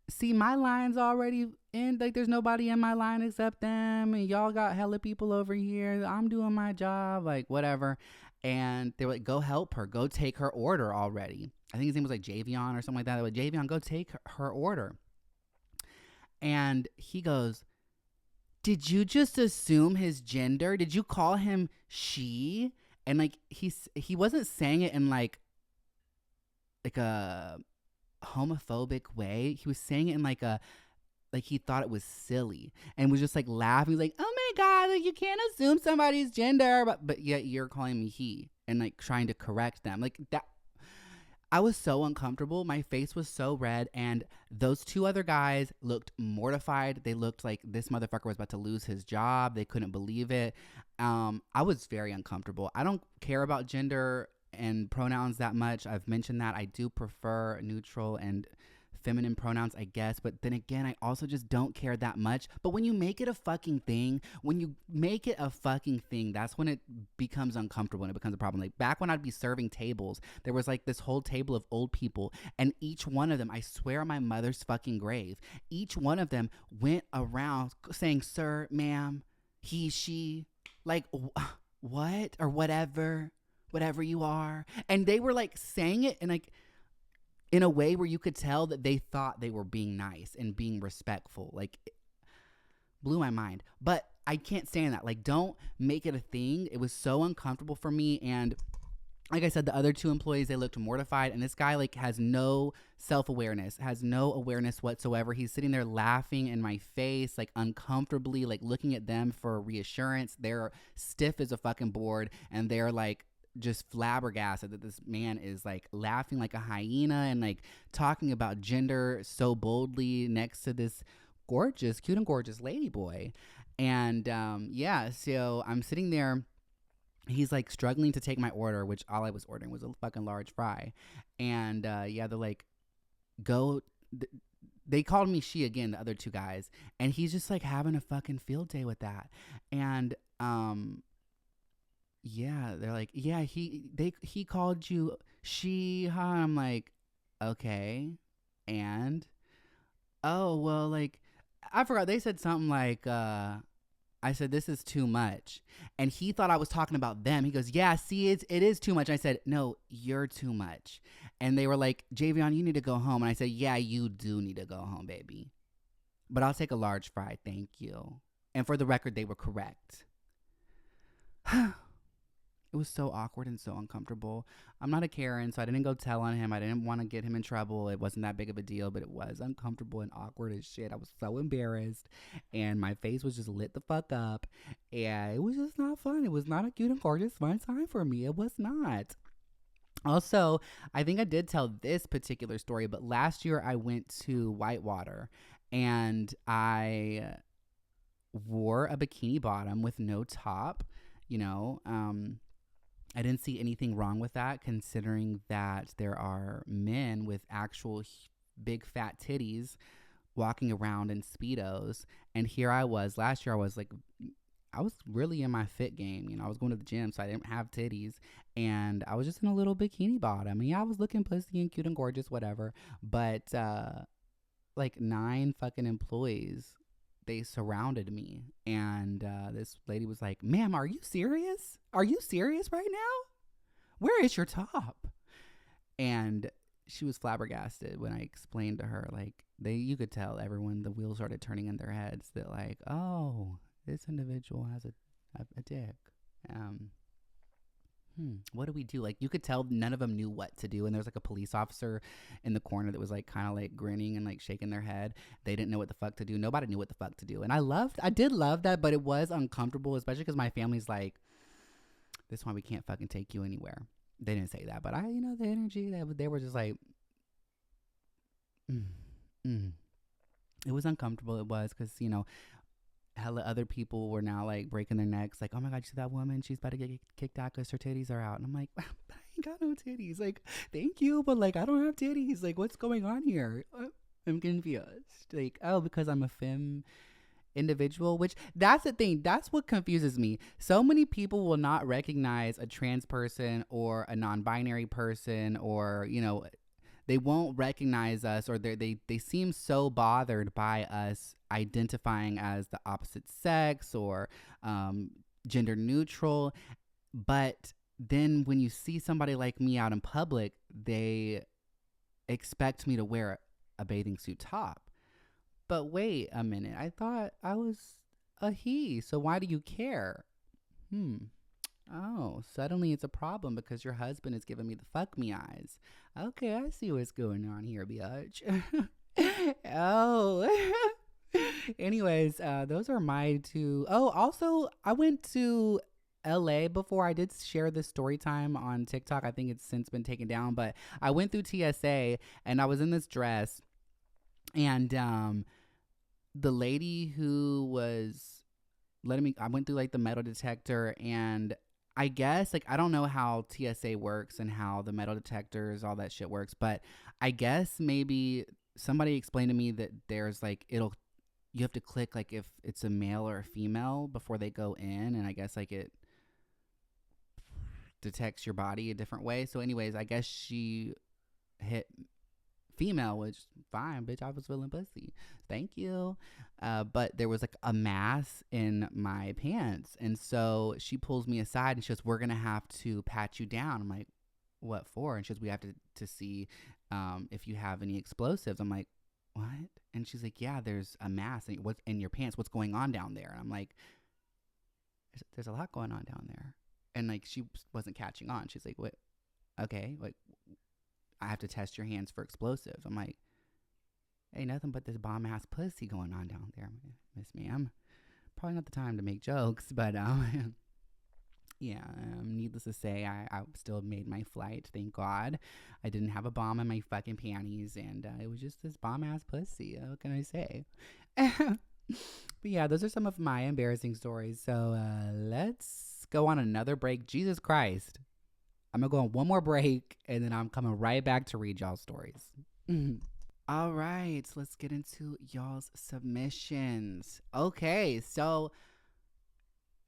see, my line's already in. Like, there's nobody in my line except them. And y'all got hella people over here. I'm doing my job. Like, whatever. And they were like, go help her. Go take her order already. I think his name was like Javion or something like that. They were like, Javion, go take her order. And he goes, did you just assume his gender? Did you call him she? And like, he wasn't saying it in like a homophobic way. He was saying it in like he thought it was silly and was just like laughing. He's like, oh my God, like you can't assume somebody's gender, but yet you're calling me he, and like trying to correct them like that. I was so uncomfortable. My face was so red, and those 2 other guys looked mortified. They looked like this motherfucker was about to lose his job. They couldn't believe it. I was very uncomfortable. I don't care about gender and pronouns that much. I've mentioned that I do prefer neutral and feminine pronouns, I guess, but then again, I also just don't care that much. But when you make it a fucking thing, that's when it becomes uncomfortable and it becomes a problem. Like back when I'd be serving tables, there was like this whole table of old people, and each one of them, I swear on my mother's fucking grave, each one of them went around saying, sir, ma'am, he, she, like what, or whatever you are. And they were like saying it and like in a way where you could tell that they thought they were being nice and being respectful. Like, it blew my mind. But I can't stand that. Like, don't make it a thing. It was so uncomfortable for me. And like I said, the other 2 employees, they looked mortified. And this guy like has no self-awareness, has no awareness whatsoever. He's sitting there laughing in my face, like uncomfortably, like looking at them for reassurance. They're stiff as a fucking board. And they're like, just flabbergasted that this man is like laughing like a hyena and like talking about gender so boldly next to this cute and gorgeous lady boy. And so I'm sitting there. He's like struggling to take my order, which all I was ordering was a fucking large fry. And they're like, go. They called me she again, the other 2 guys, and he's just like having a fucking field day with that. And they're like, yeah, he called you she, huh? I'm like, okay. And, oh, well, like, I forgot. They said something like, I said, this is too much. And he thought I was talking about them. He goes, yeah, see, it is too much. And I said, no, you're too much. And they were like, Javion, you need to go home. And I said, yeah, you do need to go home, baby. But I'll take a large fry. Thank you. And for the record, they were correct. It was so awkward and so uncomfortable. I'm not a Karen, so I didn't go tell on him. I didn't want to get him in trouble. It wasn't that big of a deal, but it was uncomfortable and awkward as shit. I was so embarrassed, and my face was just lit the fuck up, and it was just not fun. It was not a cute and gorgeous fun time for me. It was not. Also, I think I did tell this particular story, but last year I went to Whitewater, and I wore a bikini bottom with no top. you know. I didn't see anything wrong with that, considering that there are men with actual big fat titties walking around in Speedos. And here I was, last year I was really in my fit game. You know, I was going to the gym, so I didn't have titties. And I was just in a little bikini bottom. Yeah, I was looking pussy and cute and gorgeous, whatever. But like 9 fucking employees, they surrounded me. And this lady was like, ma'am, are you serious? Are you serious right now? Where is your top? And she was flabbergasted when I explained to her, like, you could tell everyone, the wheels started turning in their heads that, like, oh, this individual has a dick. What do we do? Like, you could tell none of them knew what to do. And there was like a police officer in the corner that was like kind of like grinning and like shaking their head. They didn't know what the fuck to do. Nobody knew what the fuck to do. And I did love that, but it was uncomfortable, especially because my family's like, this is why we can't fucking take you anywhere. They didn't say that, but the energy, they were just like, It was uncomfortable. It was because, hella other people were now like breaking their necks, like, oh my God, you see that woman? She's about to get kicked out because her titties are out. And I'm like, I ain't got no titties. Like, thank you, but like, I don't have titties. Like, what's going on here? I'm confused. Like, oh, because I'm a femme individual, which that's the thing. That's what confuses me. So many people will not recognize a trans person or a non-binary person, or, they won't recognize us, or they seem so bothered by us identifying as the opposite sex or gender neutral. But then when you see somebody like me out in public, they expect me to wear a bathing suit top. But wait a minute, I thought I was a he, so why do you care? Oh, suddenly it's a problem because your husband is giving me the fuck me eyes. Okay, I see what's going on here, biatch. Oh. Anyways, those are my 2. Oh, also, I went to LA before. I did share this story time on TikTok. I think it's since been taken down, but I went through TSA and I was in this dress, and the lady who was I went through like the metal detector, and I guess, like, I don't know how TSA works and how the metal detectors, all that shit works, but I guess maybe somebody explained to me that there's like, you have to click like if it's a male or a female before they go in, and I guess like it detects your body a different way. So anyways, I guess she hit female, which fine, bitch, I was feeling pussy, thank you. But there was like a mass in my pants, and so she pulls me aside and she goes, we're gonna have to pat you down. I'm like, what for? And she goes, we have to see if you have any explosives. I'm like, what? And she's like, yeah, there's a mass what's in your pants, what's going on down there? And I'm like, there's a lot going on down there. And like, she wasn't catching on. She's like, what? Okay, like, I have to test your hands for explosives. I'm like, ain't nothing but this bomb ass pussy going on down there, Miss Ma'am. Probably not the time to make jokes, but yeah. Needless to say, I still made my flight. Thank God, I didn't have a bomb in my fucking panties, and it was just this bomb ass pussy. What can I say? But yeah, those are some of my embarrassing stories. So let's go on another break. Jesus Christ. I'm going to go on one more break, and then I'm coming right back to read y'all's stories. All right, let's get into y'all's submissions. Okay, so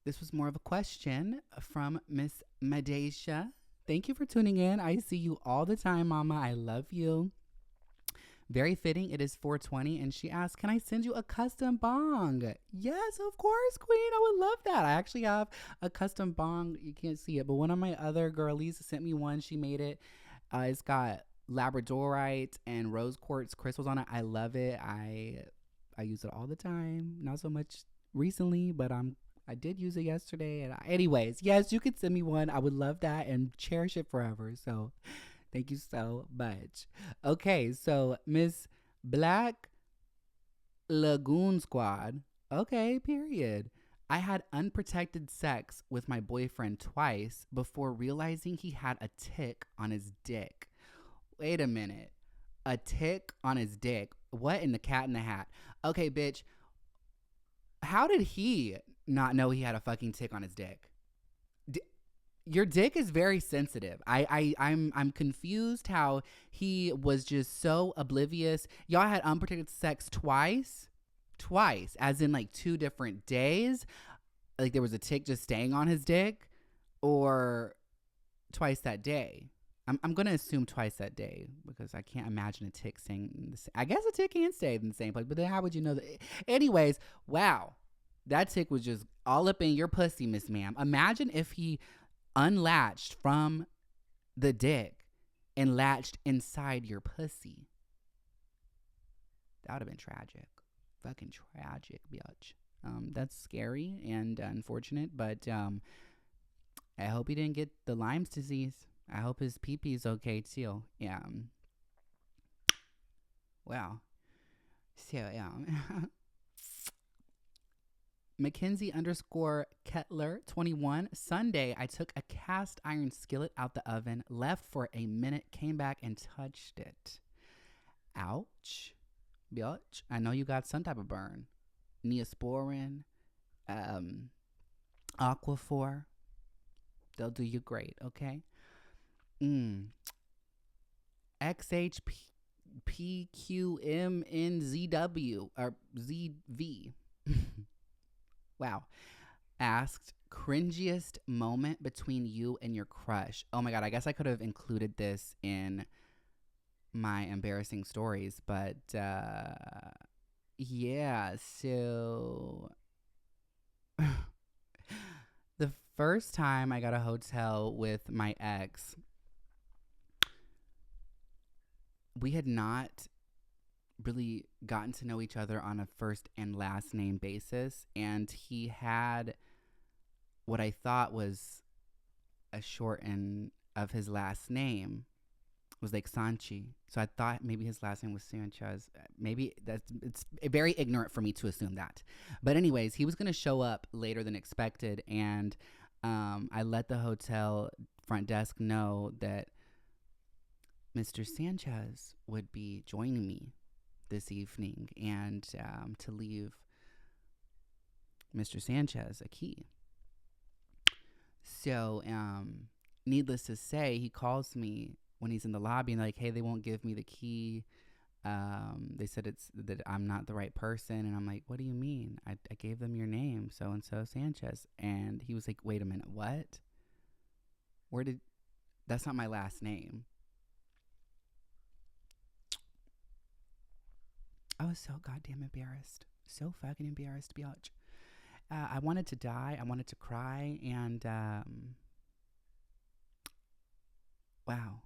this was more of a question from Miss Madesha. Thank you for tuning in. I see you all the time, Mama. I love you. Very fitting. It is 4:20, and she asked, can I send you a custom bong? Yes, of course, Queen. I would love that. I actually have a custom bong. You can't see it, but one of my other girlies sent me one. She made it. It's got labradorite and rose quartz crystals on it. I love it. I use it all the time. Not so much recently, but I did use it yesterday. And anyways, yes, you could send me one. I would love that and cherish it forever. So thank you so much. Okay, so Miss Black Lagoon Squad. Okay, period. I had unprotected sex with my boyfriend twice before realizing he had a tick on his dick. Wait a minute. A tick on his dick? What in the cat in the hat? Okay, bitch. How did he not know he had a fucking tick on his dick? Your dick is very sensitive. I'm confused how he was just so oblivious. Y'all had unprotected sex twice, as in like 2 different days. Like there was a tick just staying on his dick, or twice that day. I'm gonna assume twice that day because I can't imagine a tick staying in the same. I guess a tick can stay in the same place, but then how would you know that? Anyways, wow, that tick was just all up in your pussy, Miss Ma'am. Imagine if he unlatched from the dick and latched inside your pussy. That would have been tragic. Fucking tragic, bitch. That's scary and unfortunate, but I hope he didn't get the Lyme's disease. I hope his pee-pee's okay too. Yeah. Wow. So, yeah. Mackenzie _ Kettler 21. Sunday, I took a cast iron skillet out the oven, left for a minute, came back and touched it. Ouch. Bitch. I know you got some type of burn. Neosporin, Aquaphor. They'll do you great, okay? XHPQMNZW or ZV. Wow. Asked, cringiest moment between you and your crush. Oh my God, I guess I could have included this in my embarrassing stories, but yeah, so the first time I got a hotel with my ex, we had not really gotten to know each other on a first and last name basis, and he had what I thought was a shorten of his last name. It was like Sanchi. So I thought maybe his last name was Sanchez. Maybe it's very ignorant for me to assume that. But anyways, he was going to show up later than expected, and I let the hotel front desk know that Mr. Sanchez would be joining me this evening, and to leave Mr. Sanchez a key. So, needless to say, he calls me when he's in the lobby and like, hey, they won't give me the key. They said it's that I'm not the right person. And I'm like, what do you mean? I gave them your name, so-and-so Sanchez. And he was like, wait a minute, what? That's not my last name. I was so goddamn embarrassed. So fucking embarrassed, bitch. I wanted to die. I wanted to cry. And wow.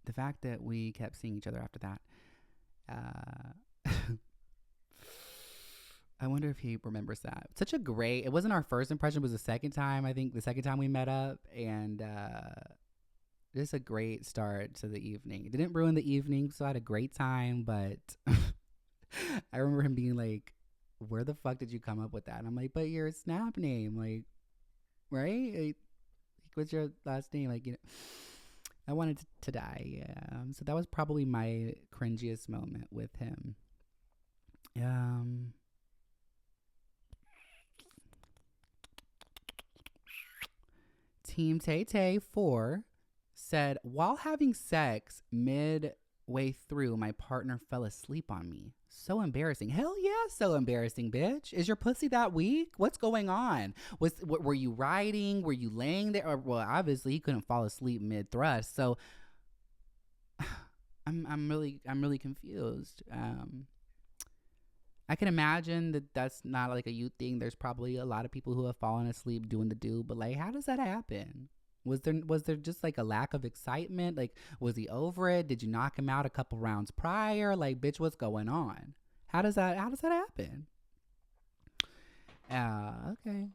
The fact that we kept seeing each other after that. I wonder if he remembers that. It wasn't our first impression. It was the second time. I think the second time we met up. And just a great start to the evening. It didn't ruin the evening, so I had a great time. But I remember him being like, where the fuck did you come up with that? And I'm like, but your Snap name, like, right? Like, what's your last name? Like, you know, I wanted to die. Yeah. So that was probably my cringiest moment with him. Team Tay Tay 4 said, while having sex midway through, my partner fell asleep on me. So embarrassing. Hell yeah, so embarrassing, bitch. Is your pussy that weak? What's going on? Were you riding? Were you laying there? Or, well, obviously he couldn't fall asleep mid thrust. So I'm really confused. I can imagine that that's not like a you thing. There's probably a lot of people who have fallen asleep doing the do, but like, how does that happen? Was there just like a lack of excitement? Like, was he over it? Did you knock him out a couple rounds prior? Like, bitch, what's going on? How does that happen? Okay.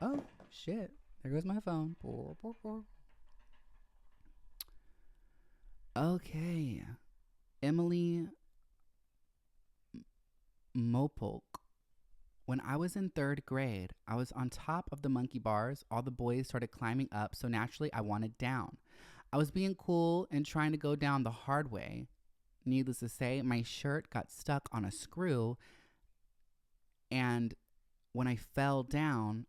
Oh shit! There goes my phone. Okay. Emily Mopolk. When I was in 3rd grade, I was on top of the monkey bars. All the boys started climbing up, so naturally I wanted down. I was being cool and trying to go down the hard way. Needless to say, my shirt got stuck on a screw, and when I fell down,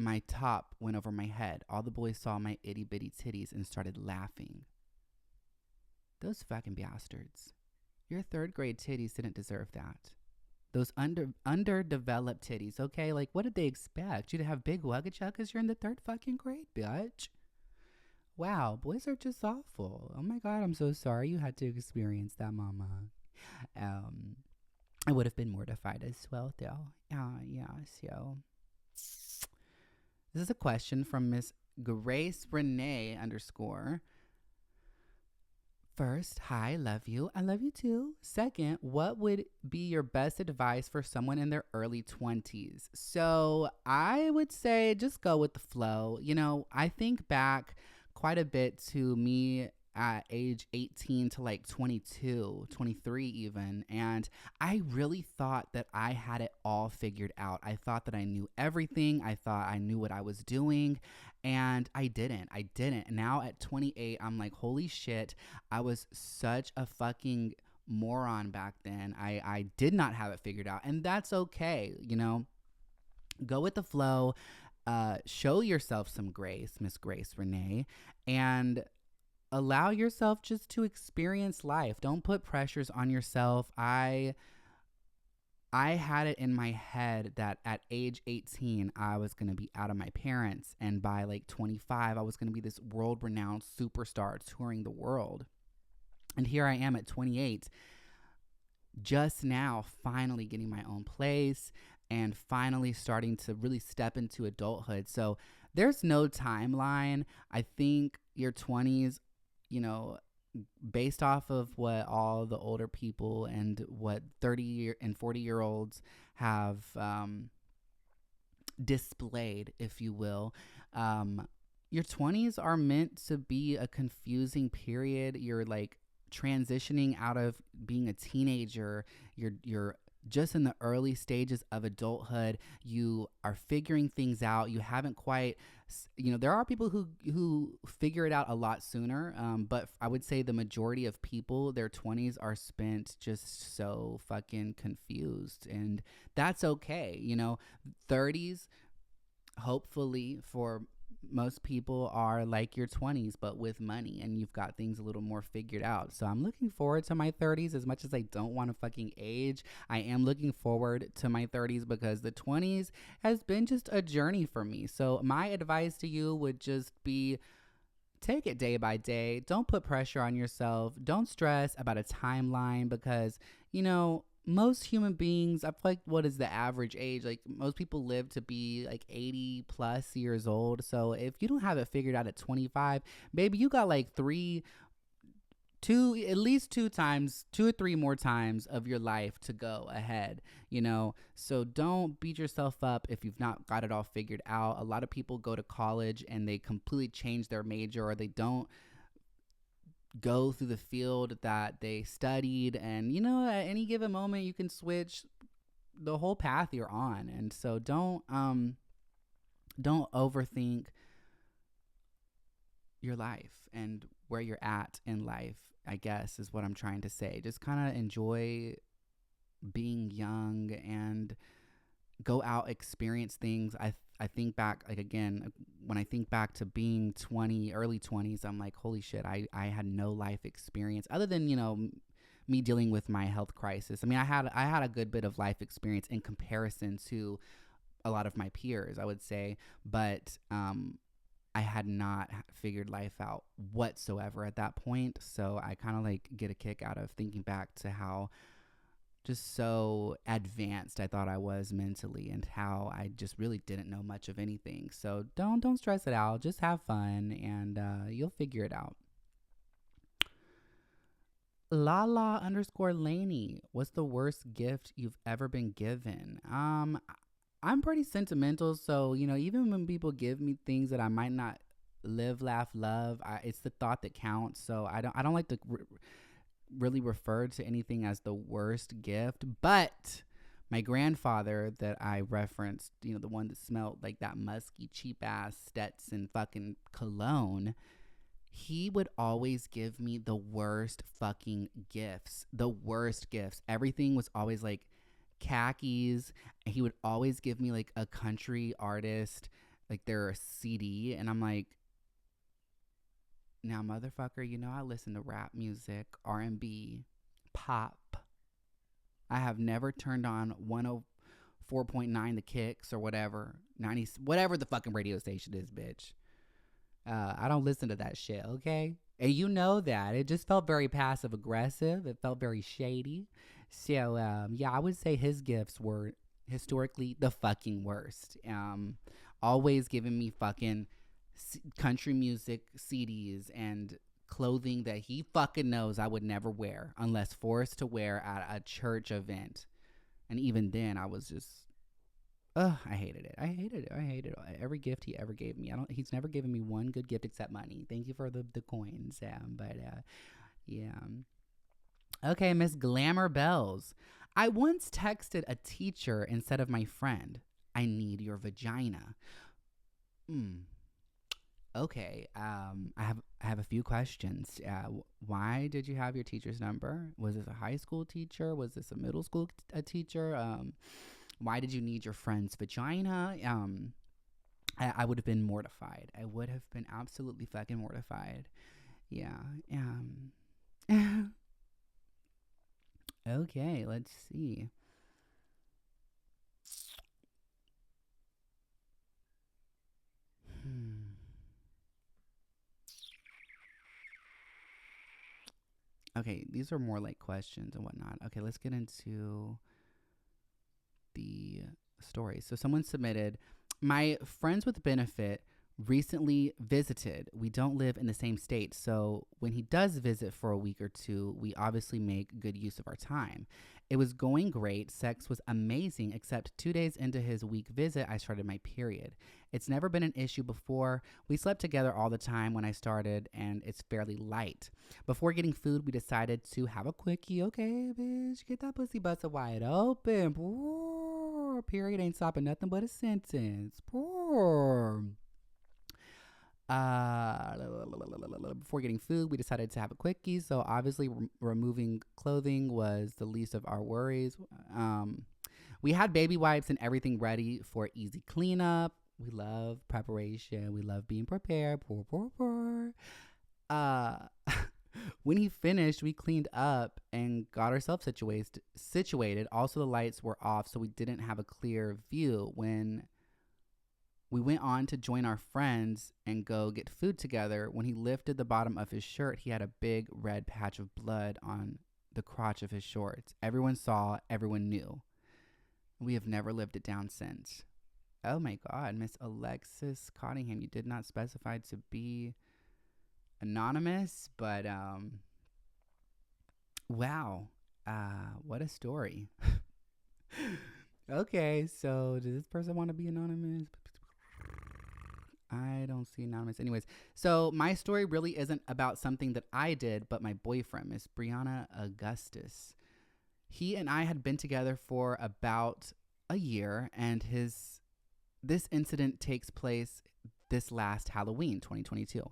my top went over my head. All the boys saw my itty bitty titties and started laughing. Those fucking bastards. Your third grade titties didn't deserve that. Those underdeveloped titties, okay? Like, what did they expect? You to have big wugga because you're in the third fucking grade, bitch. Wow, boys are just awful. Oh my God, I'm so sorry you had to experience that, mama. I would have been mortified as well, though. Yeah, so. This is a question from Miss Grace Renee _ First, hi, love you. I love you too. Second, what would be your best advice for someone in their early 20s? So I would say just go with the flow. You know, I think back quite a bit to me at age 18 to like 22, 23 even. And I really thought that I had it all figured out. I thought that I knew everything. I thought I knew what I was doing. And I didn't. Now at 28, I'm like, holy shit, I was such a fucking moron back then. I did not have it figured out. And that's okay, you know? Go with the flow. Show yourself some grace, Miss Grace Renee. And allow yourself just to experience life. Don't put pressures on yourself. I had it in my head that at age 18, I was going to be out of my parents. And by like 25, I was going to be this world-renowned superstar touring the world. And here I am at 28, just now finally getting my own place and finally starting to really step into adulthood. So there's no timeline. I think your 20s, you know, based off of what all the older people and what 30 and 40-year-olds have displayed, if you will, your 20s are meant to be a confusing period. You're like transitioning out of being a teenager. You're just in the early stages of adulthood. You are figuring things out. You haven't quite, you know, there are people who figure it out a lot sooner. But I would say the majority of people, their 20s are spent just so fucking confused. And that's okay. You know, 30s, hopefully for most people, are like your 20s, but with money, and you've got things a little more figured out. So I'm looking forward to my 30s. As much as I don't want to fucking age, I am looking forward to my 30s because the 20s has been just a journey for me. So my advice to you would just be, take it day by day. Don't put pressure on yourself. Don't stress about a timeline because, you know, most human beings, I feel like, what is the average age? Like, most people live to be like 80 plus years old. So if you don't have it figured out at 25, baby, you got like at least two or three more times of your life to go ahead, you know? So don't beat yourself up if you've not got it all figured out. A lot of people go to college and they completely change their major, or they don't go through the field that they studied, and you know, at any given moment you can switch the whole path you're on. And so don't overthink your life and where you're at in life, I guess is what I'm trying to say. Just kind of enjoy being young and go out, experience things. I think back, like, again, when I think back to being 20, early 20s, I'm like, holy shit, I had no life experience other than, you know, me dealing with my health crisis. I mean, I had a good bit of life experience in comparison to a lot of my peers, I would say, but I had not figured life out whatsoever at that point. So I kind of like get a kick out of thinking back to how just so advanced I thought I was mentally, and how I just really didn't know much of anything. So don't stress it out. Just have fun, and you'll figure it out. Lala _ Laney, what's the worst gift you've ever been given? I'm pretty sentimental, so, you know, even when people give me things that I might not live, laugh, love, it's the thought that counts. So I don't like to really refer to anything as the worst gift. But my grandfather that I referenced, you know, the one that smelled like that musky, cheap ass Stetson fucking cologne, he would always give me the worst fucking gifts. The worst gifts. Everything was always like khakis. He would always give me like a country artist like their CD, and I'm like, now, motherfucker, you know I listen to rap music, R&B, pop. I have never turned on 104.9 The Kicks or whatever, 90, whatever the fucking radio station is, bitch. I don't listen to that shit, okay? And you know that. It just felt very passive aggressive. It felt very shady. So, yeah, I would say his gifts were historically the fucking worst. Always giving me fucking country music CDs and clothing that he fucking knows I would never wear unless forced to wear at a church event. And even then, I was just, I hated it. I hated it. Every gift he ever gave me. He's never given me one good gift except money. Thank you for the coins. But yeah. Okay, Miss Glamour Bells. I once texted a teacher instead of my friend. I need your vagina. Okay. I have a few questions. Why did you have your teacher's number? Was this a high school teacher? Was this a middle school teacher? Why did you need your friend's vagina? I would have been mortified. I would have been absolutely fucking mortified. Yeah. Okay, let's see. Okay, these are more like questions and whatnot. Okay, let's get into the story. So someone submitted, my friends with benefit recently visited. We don't live in the same state, so when he does visit for a week or two, we obviously make good use of our time. It was going great. Sex was amazing, except 2 days into his week visit, I started my period. It's never been an issue before. We slept together all the time when I started, and it's fairly light. Before getting food, we decided to have a quickie. Okay, bitch, get that pussy busted wide open. Poor. Period ain't stopping nothing but a sentence. Poor. Before getting food, we decided to have a quickie. So obviously, removing clothing was the least of our worries. We had baby wipes and everything ready for easy cleanup. We love preparation. We love being prepared. Poor. When he finished, we cleaned up and got ourselves situated. Also, the lights were off, so we didn't have a clear view. When we went on to join our friends and go get food together, when he lifted the bottom of his shirt, he had a big red patch of blood on the crotch of his shorts. Everyone saw, everyone knew. We have never lived it down since. Oh my God, Miss Alexis Cottingham, you did not specify to be anonymous, but wow, what a story. Okay, so does this person want to be anonymous? I don't see anonymous. Anyways, so my story really isn't about something that I did, but my boyfriend, Miss Brianna Augustus. He and I had been together for about a year, and this incident takes place this last Halloween, 2022.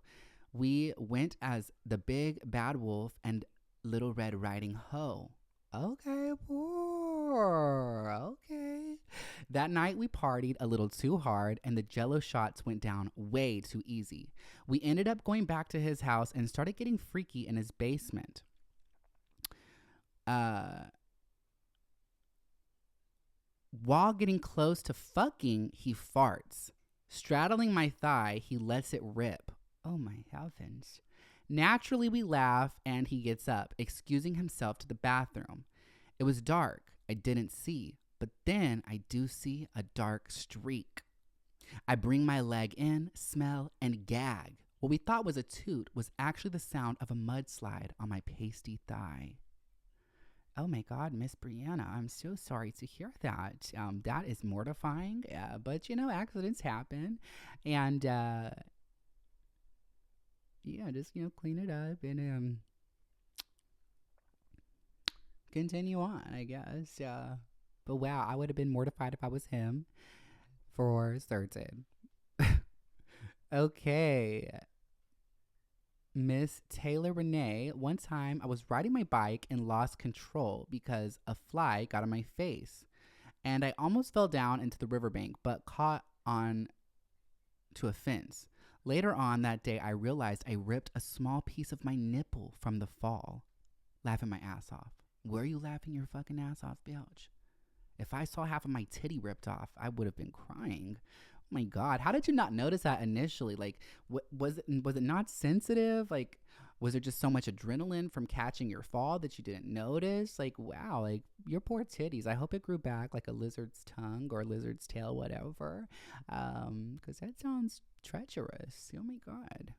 We went as the big bad wolf and Little Red Riding Hood. Okay, poor. Okay. That night we partied a little too hard and the Jello shots went down way too easy. We ended up going back to his house and started getting freaky in his basement. While getting close to fucking, he farts. Straddling my thigh, he lets it rip. Oh my heavens. Naturally, we laugh and he gets up, excusing himself to the bathroom. It was dark. I didn't see, but then I do see a dark streak. I bring my leg in, smell, and gag. What we thought was a toot was actually the sound of a mudslide on my pasty thigh. Oh my God, Miss Brianna, I'm so sorry to hear that. That is mortifying, but accidents happen. And, yeah, just, clean it up and continue on, I guess. But wow, I would have been mortified if I was him, for certain. Okay. Miss Taylor Renee, one time I was riding my bike and lost control because a fly got on my face. And I almost fell down into the riverbank, but caught on to a fence. Later on that day, I realized I ripped a small piece of my nipple from the fall, laughing my ass off. Were you laughing your fucking ass off, bitch? If I saw half of my titty ripped off, I would have been crying. Oh my God, how did you not notice that initially? Like, was it not sensitive? Like, was there just so much adrenaline from catching your fall that you didn't notice? Like, wow, like your poor titties. I hope it grew back like a lizard's tongue or a lizard's tail, whatever. Because that sounds treacherous. Oh my God.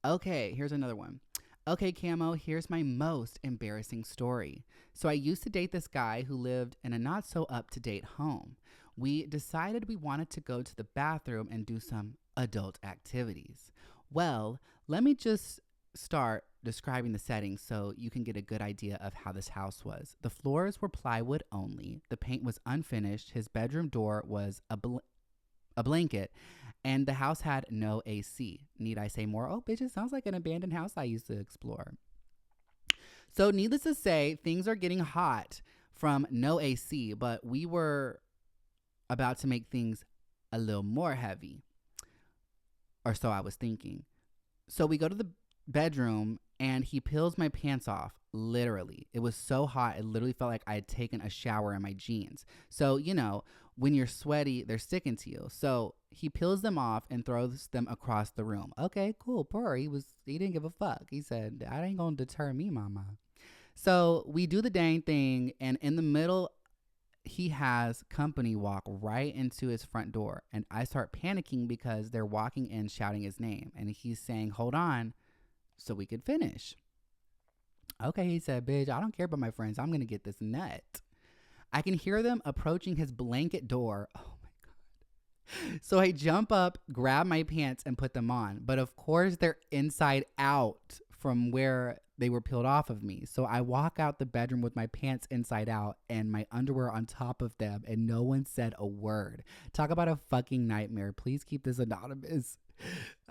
Okay, here's another one. Okay, Camo, here's my most embarrassing story. So I used to date this guy who lived in a not so up-to-date home. We decided we wanted to go to the bathroom and do some adult activities. Well, let me just start describing the setting so you can get a good idea of how this house was. The floors were plywood only. The paint was unfinished. His bedroom door was a blanket, and the house had no AC. Need I say more? Oh, bitch, it sounds like an abandoned house I used to explore. So needless to say, things are getting hot from no AC, but we were about to make things a little more heavy. Or so I was thinking. So we go to the bedroom and he peels my pants off, literally. It was so hot, it literally felt like I had taken a shower in my jeans. So, you know, when you're sweaty, they're sticking to you. So he peels them off and throws them across the room. Okay, cool, poor. He didn't give a fuck. He said, that ain't gonna deter me, mama. So we do the dang thing, and in the middle, he has company walk right into his front door. And I start panicking because they're walking in shouting his name. And he's saying, hold on, so we could finish. Okay, he said, bitch, I don't care about my friends. I'm going to get this nut. I can hear them approaching his blanket door. Oh my God. So I jump up, grab my pants and put them on. But of course they're inside out from where they were peeled off of me. So I walk out the bedroom with my pants inside out and my underwear on top of them, and no one said a word. Talk about a fucking nightmare. Please keep this anonymous.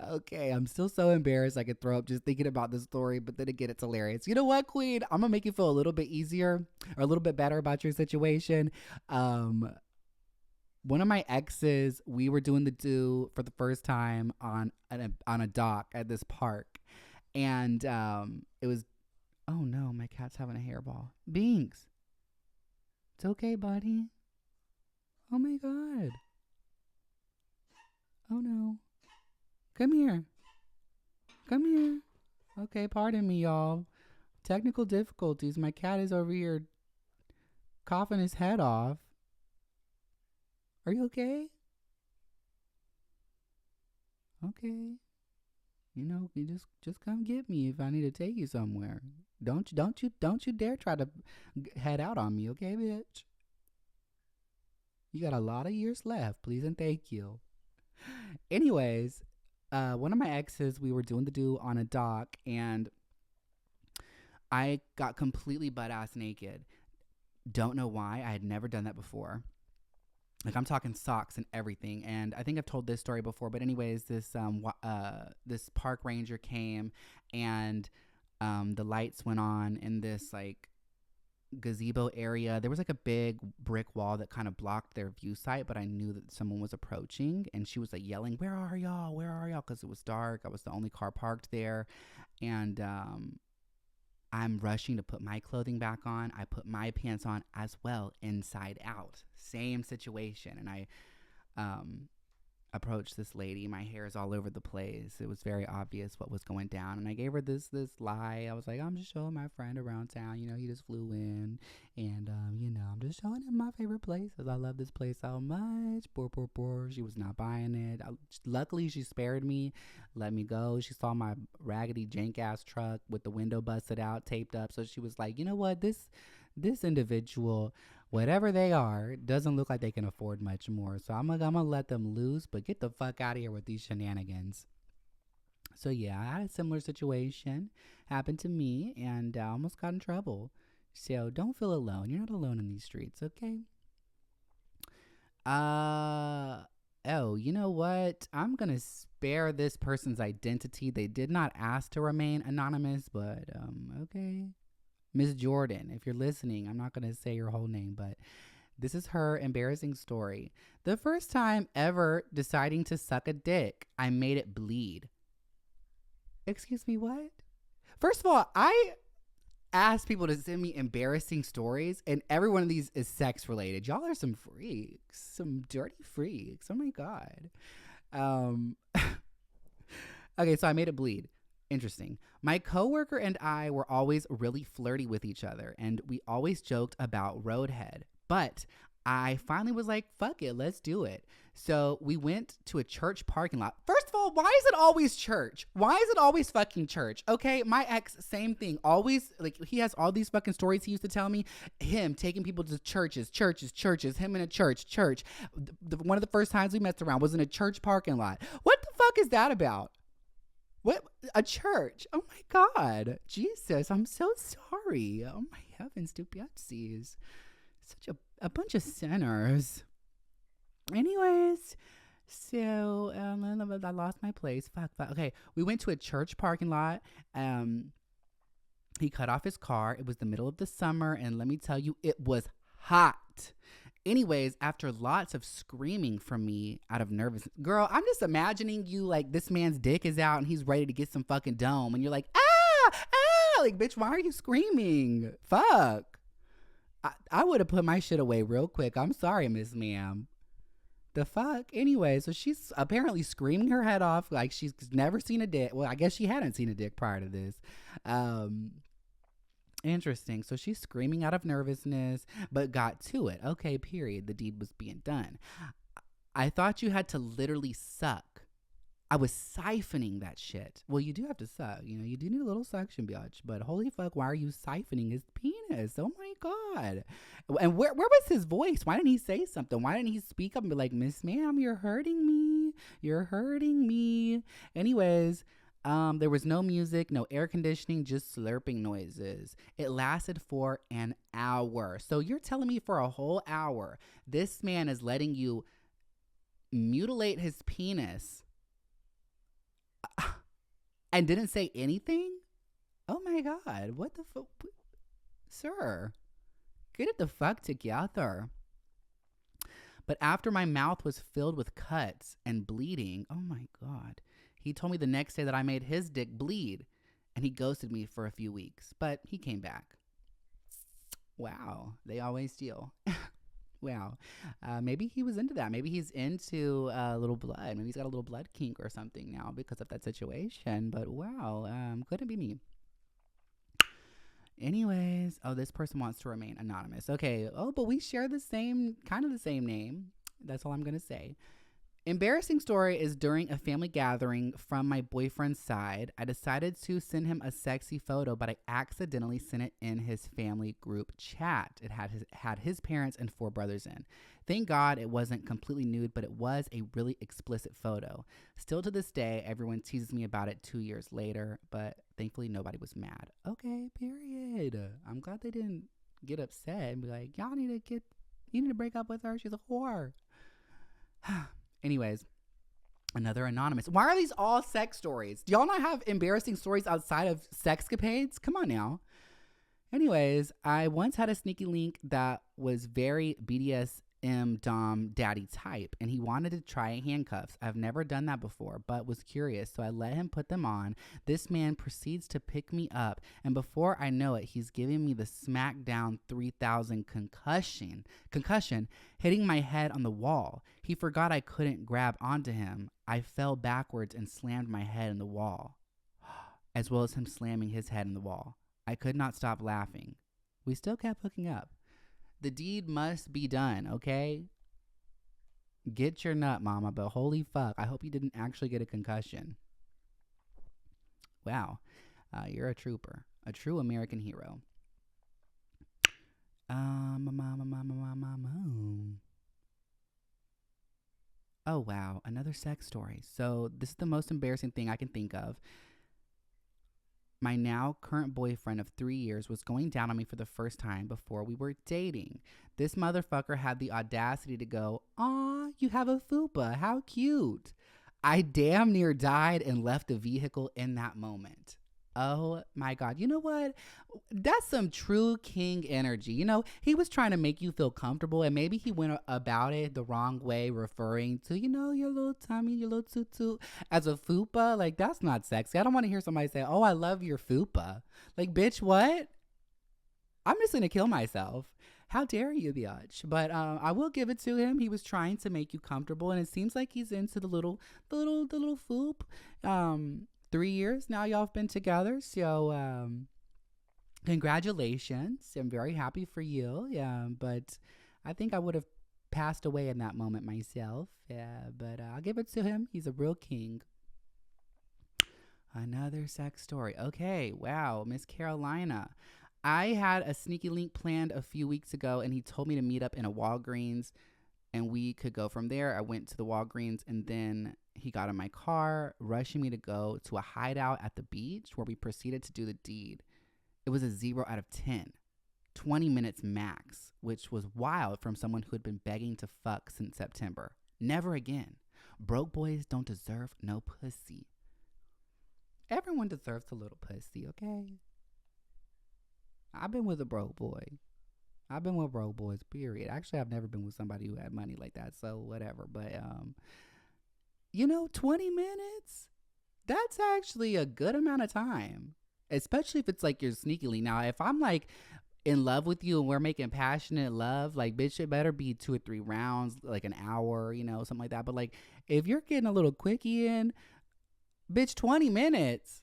Okay, I'm still so embarrassed I could throw up just thinking about this story, but then again, it's hilarious. You know what, Queen? I'm gonna make you feel a little bit easier or a little bit better about your situation. One of my exes, we were doing the do for the first time on a dock at this park, and it was, oh no, my cat's having a hairball. Binks, it's okay, buddy. Oh my God. Oh no. Come here. Come here. Okay, pardon me, y'all. Technical difficulties. My cat is over here coughing his head off. Are you okay? Okay. You know, you just come get me if I need to take you somewhere. Don't you dare try to head out on me, okay, bitch? You got a lot of years left, please and thank you. Anyways, one of my exes, we were doing the do on a dock, and I got completely butt-ass naked. Don't know why. I had never done that before. Like, I'm talking socks and everything. And I think I've told this story before, but anyways, this park ranger came, and the lights went on in this like gazebo area. There was like a big brick wall that kind of blocked their view site, but I knew that someone was approaching, and she was like yelling, where are y'all, because it was dark. I was the only car parked there, and I'm rushing to put my clothing back on. I put my pants on as well, inside out, same situation. And I approached this lady. My hair is all over the place. It was very obvious what was going down. And I gave her this lie. I was like, I'm just showing my friend around town. You know, he just flew in. And, you know, I'm just showing him my favorite places. I love this place so much. Poor. She was not buying it. Luckily, she spared me, let me go. She saw my raggedy jank-ass truck with the window busted out, taped up. So she was like, you know what? This individual, whatever they are, doesn't look like they can afford much more. So I'm gonna let them loose, but get the fuck out of here with these shenanigans. So yeah, I had a similar situation happen to me, and I almost got in trouble. So don't feel alone. You're not alone in these streets, okay? Oh, you know what? I'm gonna spare this person's identity. They did not ask to remain anonymous, but okay. Miss Jordan, if you're listening, I'm not going to say your whole name, but This is her embarrassing story. The first time ever deciding to suck a dick, I made it bleed. Excuse me, what? First of all, I asked people to send me embarrassing stories, and every one of these is sex related. Y'all are some freaks, some dirty freaks. Oh my God. Okay, so I made it bleed. Interesting. My coworker and I were always really flirty with each other, and we always joked about roadhead. But I finally was like, fuck it, let's do it. So we went to a church parking lot. First of all, why is it always church? Why is it always fucking church? Okay, my ex, same thing. Always, like, he has all these fucking stories he used to tell me. Him taking people to churches, him in a church. One of the first times we messed around was in a church parking lot. What the fuck is that about? What? A church? Oh my God. Jesus, I'm so sorry. Oh my heavens, to Piazzi's. Such a bunch of sinners. Anyways, so I lost my place. Fuck. Okay, we went to a church parking lot. He cut off his car. It was the middle of the summer, and let me tell you, it was hot. Anyways, after lots of screaming from me out of nervousness, girl, I'm just imagining you like this man's dick is out and he's ready to get some fucking dome, and you're like, like, bitch, why are you screaming? Fuck. I would have put my shit away real quick. I'm sorry, Miss Ma'am. The fuck? Anyway, so she's apparently screaming her head off like she's never seen a dick. Well, I guess she hadn't seen a dick prior to this. Interesting. So she's screaming out of nervousness, but got to it. Okay, period. The deed was being done. I thought you had to literally suck. I was siphoning that shit. Well, you do have to suck. You know, you do need a little suction, bitch. But holy fuck, why are you siphoning his penis? Oh my God. And where was his voice? Why didn't he say something? Why didn't he speak up and be like, Miss Ma'am, you're hurting me. You're hurting me. Anyways, there was no music, no air conditioning, just slurping noises. It lasted for an hour. So you're telling me for a whole hour, this man is letting you mutilate his penis and didn't say anything? Oh my God, what the fuck? Sir, get it the fuck together. But after my mouth was filled with cuts and bleeding, oh my God, he told me the next day that I made his dick bleed, and he ghosted me for a few weeks, but he came back. Wow, they always steal. Wow. Maybe he was into that. Maybe he's into a little blood. Maybe he's got a little blood kink or something now because of that situation. But wow, couldn't be me. Anyways, oh, this person wants to remain anonymous. Okay. Oh, but we share the same name. That's all I'm going to say. Embarrassing story is during a family gathering from my boyfriend's side. I decided to send him a sexy photo, but I accidentally sent it in his family group chat. It had his parents and 4 brothers in. Thank God it wasn't completely nude, but it was a really explicit photo. Still to this day, everyone teases me about it 2 years later, but thankfully nobody was mad. Okay, period. I'm glad they didn't get upset and be like, you need to break up with her. She's a whore. Anyways, another anonymous. Why are these all sex stories? Do y'all not have embarrassing stories outside of sexcapades? Come on now. Anyways, I once had a sneaky link that was very BDSM dom daddy type, and he wanted to try handcuffs. I've never done that before, but was curious, so I let him put them on. This man proceeds to pick me up, and before I know it, he's giving me the smackdown 3000 concussion, hitting my head on the wall. He forgot I couldn't grab onto him. I fell backwards and slammed my head in the wall, as well as him slamming his head in the wall. I could not stop laughing. We still kept hooking up. The deed must be done, okay? Get your nut, mama, but holy fuck, I hope you didn't actually get a concussion. Wow, you're a trooper, a true American hero. Oh, wow, another sex story. So this is the most embarrassing thing I can think of. My now current boyfriend of 3 years was going down on me for the first time before we were dating. This motherfucker had the audacity to go, "Aw, you have a fupa, how cute." I damn near died and left the vehicle in that moment. Oh my God. You know what? That's some true king energy. He was trying to make you feel comfortable, and maybe he went about it the wrong way, referring to, your little tummy, your little tutu as a fupa. Like, that's not sexy. I don't want to hear somebody say, oh, I love your fupa. Like, bitch, what? I'm just going to kill myself. How dare you, biatch? But I will give it to him. He was trying to make you comfortable, and it seems like he's into the little foop. 3 years now y'all have been together, so congratulations. I'm very happy for you. Yeah, but I think I would have passed away in that moment myself. Yeah, but I'll give it to him. He's a real king. Another sex story. Okay, wow, Miss Carolina. I had a sneaky link planned a few weeks ago, and he told me to meet up in a Walgreens, and we could go from there. I went to the Walgreens, and then he got in my car, rushing me to go to a hideout at the beach, where we proceeded to do the deed. It was a 0 out of 10. 20 minutes max, which was wild from someone who had been begging to fuck since September. Never again. Broke boys don't deserve no pussy. Everyone deserves a little pussy, okay? I've been with a broke boy. I've been with broke boys, period. Actually, I've never been with somebody who had money like that, so whatever. But, 20 minutes? That's actually a good amount of time. Especially if it's like you're sneakily. Now, if I'm like in love with you and we're making passionate love, like, bitch, it better be 2 or 3 rounds, like an hour, something like that. But like, if you're getting a little quickie in, bitch, 20 minutes,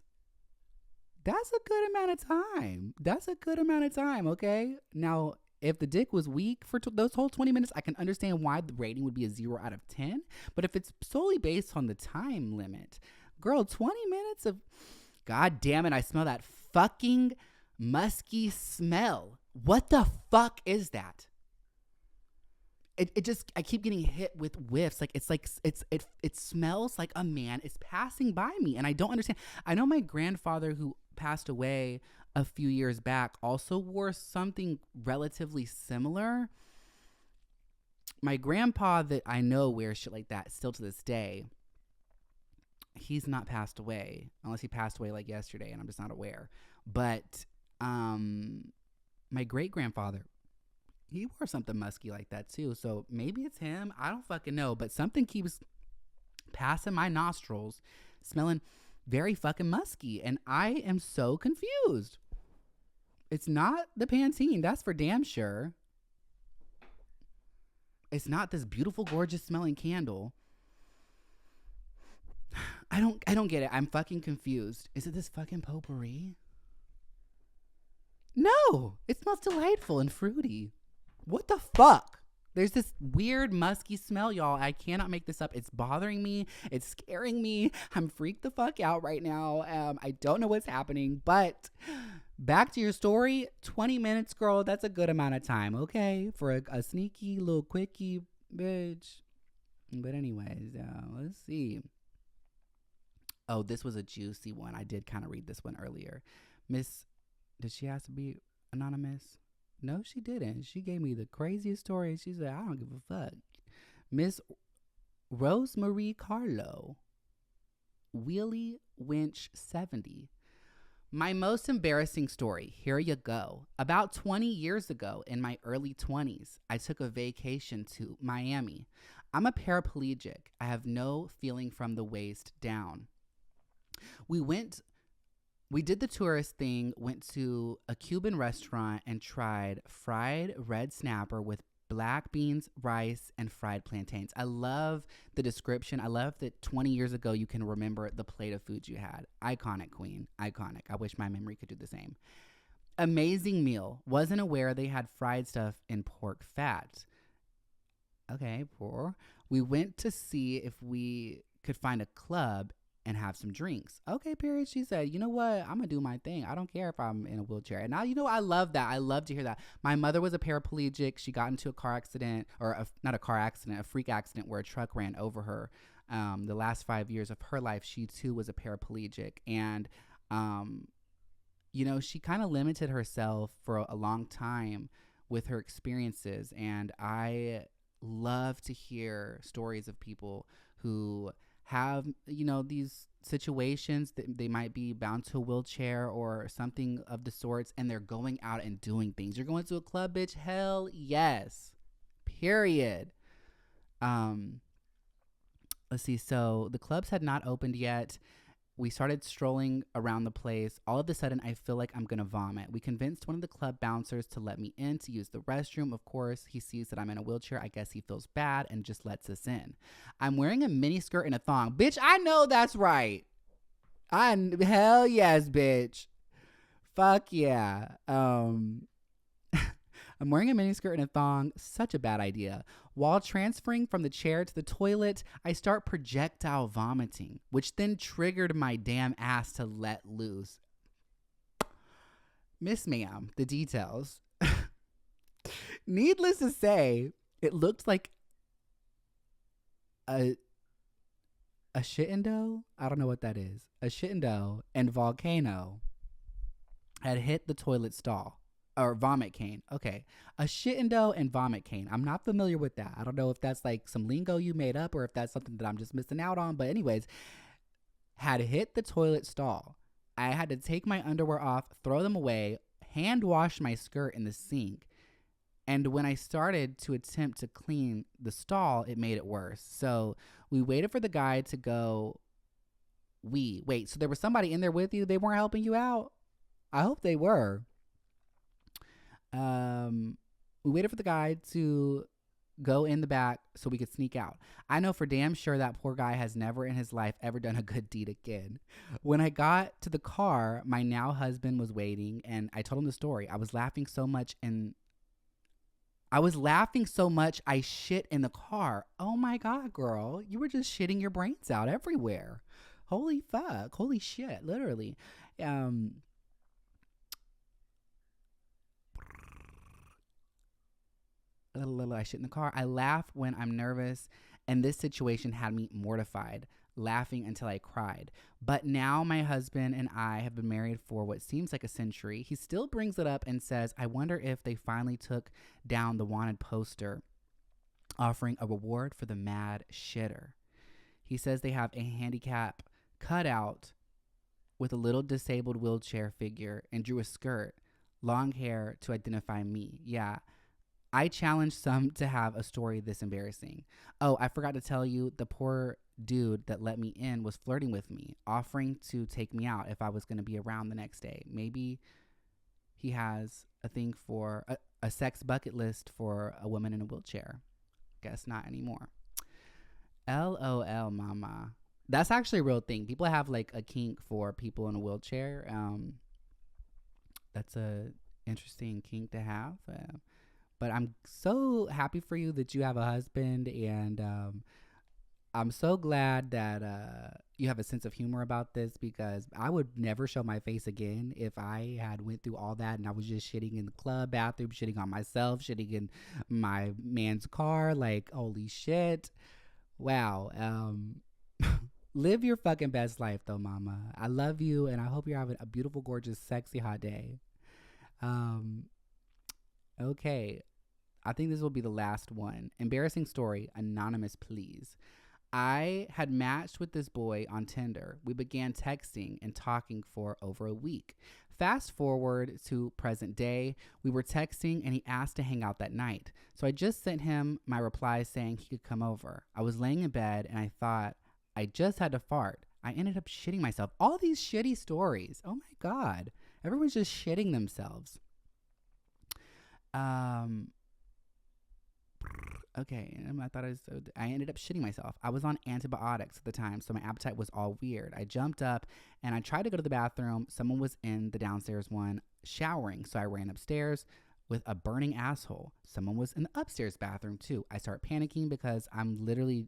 that's a good amount of time. That's a good amount of time, okay? Now, if the dick was weak for those whole 20 minutes, I can understand why the rating would be a 0 out of 10. But if it's solely based on the time limit, girl, 20 minutes of... God damn it, I smell that fucking musky smell. What the fuck is that? It just, I keep getting hit with whiffs. Like, it smells like a man is passing by me, and I don't understand. I know my grandfather, who passed away a few years back, also wore something relatively similar. My grandpa that I know wears shit like that still to this day. He's not passed away, unless he passed away like yesterday, and I'm just not aware. But my great grandfather, he wore something musky like that too. So maybe it's him. I don't fucking know. But something keeps passing my nostrils, smelling very fucking musky, and I am so confused. It's not the Pantene, that's for damn sure. It's not this beautiful, gorgeous smelling candle. I don't get it. I'm fucking confused. Is it this fucking potpourri? No, it smells delightful and fruity. What the fuck? There's this weird musky smell, y'all. I cannot make this up. It's bothering me. It's scaring me. I'm freaked the fuck out right now. I don't know what's happening, but back to your story. 20 minutes, girl. That's a good amount of time, okay? For a sneaky little quickie, bitch. But anyways, let's see. Oh, this was a juicy one. I did kind of read this one earlier. Did she have to be anonymous? No, she didn't. She gave me the craziest story. She said, I don't give a fuck. Miss Rosemarie Carlo, Wheelie Winch 70. My most embarrassing story. Here you go. About 20 years ago, in my early 20s, I took a vacation to Miami. I'm a paraplegic. I have no feeling from the waist down. We did the tourist thing, went to a Cuban restaurant and tried fried red snapper with black beans, rice, and fried plantains. I love the description. I love that 20 years ago you can remember the plate of food you had. Iconic, queen. Iconic. I wish my memory could do the same. Amazing meal. Wasn't aware they had fried stuff in pork fat. Okay, poor. We went to see if we could find a club and have some drinks. Okay, period. She said, you know what? I'm going to do my thing. I don't care if I'm in a wheelchair. And now, I love that. I love to hear that. My mother was a paraplegic. She got into a car accident, or not a car accident, a freak accident where a truck ran over her. The last 5 years of her life, she too was a paraplegic. And, she kind of limited herself for a long time with her experiences. And I love to hear stories of people who have, these situations that they might be bound to a wheelchair or something of the sorts, and they're going out and doing things. You're going to a club, bitch? Hell yes. Period. Let's see. So the clubs had not opened yet. We started strolling around the place. All of a sudden, I feel like I'm going to vomit. We convinced one of the club bouncers to let me in to use the restroom. Of course, he sees that I'm in a wheelchair. I guess he feels bad and just lets us in. I'm wearing a mini skirt and a thong. Bitch, I know that's right. Hell yes, bitch. Fuck yeah. I'm wearing a miniskirt and a thong. Such a bad idea. While transferring from the chair to the toilet, I start projectile vomiting, which then triggered my damn ass to let loose. Miss Ma'am, the details. Needless to say, it looked like a shitendo. I don't know what that is. A shitendo and volcano had hit the toilet stall. Or vomit cane. Okay. A shitendo and vomit cane. I'm not familiar with that. I don't know if that's like some lingo you made up or if that's something that I'm just missing out on. But anyways, had hit the toilet stall. I had to take my underwear off, throw them away, hand wash my skirt in the sink. And when I started to attempt to clean the stall, it made it worse. So we waited for the guy to go. Wait, so there was somebody in there with you? They weren't helping you out? I hope they were. We waited for the guy to go in the back so we could sneak out. I know for damn sure that poor guy has never in his life ever done a good deed again. When I got to the car, my now husband was waiting and I told him the story. I was laughing so much I shit in the car. Oh my God, girl. You were just shitting your brains out everywhere. Holy fuck. Holy shit. Literally. I shit in the car. I laugh when I'm nervous, and this situation had me mortified, laughing until I cried. But now my husband and I have been married for what seems like a century. He still brings it up and says, I wonder if they finally took down the wanted poster offering a reward for the mad shitter. He says they have a handicap cutout with a little disabled wheelchair figure and drew a skirt, long hair to identify me. Yeah. I challenged some to have a story this embarrassing. Oh, I forgot to tell you, the poor dude that let me in was flirting with me, offering to take me out if I was going to be around the next day. Maybe he has a thing for a sex bucket list for a woman in a wheelchair. Guess not anymore. LOL, mama. That's actually a real thing. People have like a kink for people in a wheelchair. That's a interesting kink to have. But I'm so happy for you that you have a husband, and I'm so glad that you have a sense of humor about this, because I would never show my face again if I had went through all that and I was just shitting in the club bathroom, shitting on myself, shitting in my man's car. Like, holy shit. Wow. Live your fucking best life though, mama. I love you, and I hope you're having a beautiful, gorgeous, sexy, hot day. Okay. I think this will be the last one. Embarrassing story. Anonymous, please. I had matched with this boy on Tinder. We began texting and talking for over a week. Fast forward to present day. We were texting and he asked to hang out that night. So I just sent him my reply saying he could come over. I was laying in bed and I thought I just had to fart. I ended up shitting myself. All these shitty stories. Oh my God. Everyone's just shitting themselves. Okay, I ended up shitting myself. I was on antibiotics at the time, so my appetite was all weird. I jumped up and I tried to go to the bathroom. Someone was in the downstairs one showering, so I ran upstairs with a burning asshole. Someone was in the upstairs bathroom too. I start panicking because I literally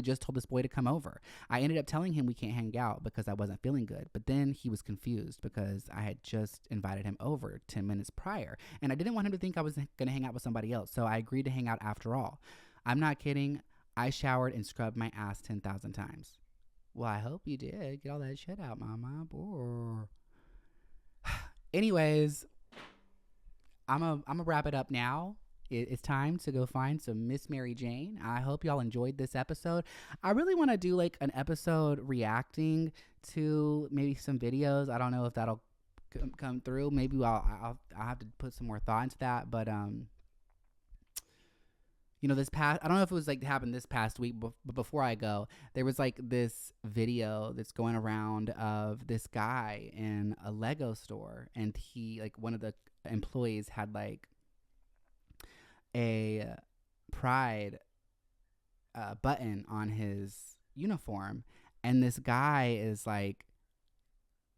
just told this boy to come over. I ended up telling him we can't hang out because I wasn't feeling good. But then he was confused because I had just invited him over 10 minutes prior. And I didn't want him to think I was going to hang out with somebody else. So I agreed to hang out after all. I'm not kidding. I showered and scrubbed my ass 10,000 times. Well, I hope you did. Get all that shit out, mama. Boy. Anyways, I'm gonna wrap it up now. it's time to go find some Miss Mary Jane. I hope y'all enjoyed this episode. I really want to do like an episode reacting to maybe some videos. I don't know if that'll come through. Maybe I'll have to put some more thought into that. But you know, I don't know if it was like happened this past week, but before I go, there was like this video that's going around of this guy in a Lego store, and he, like, one of the employees had like a pride button on his uniform, and this guy is like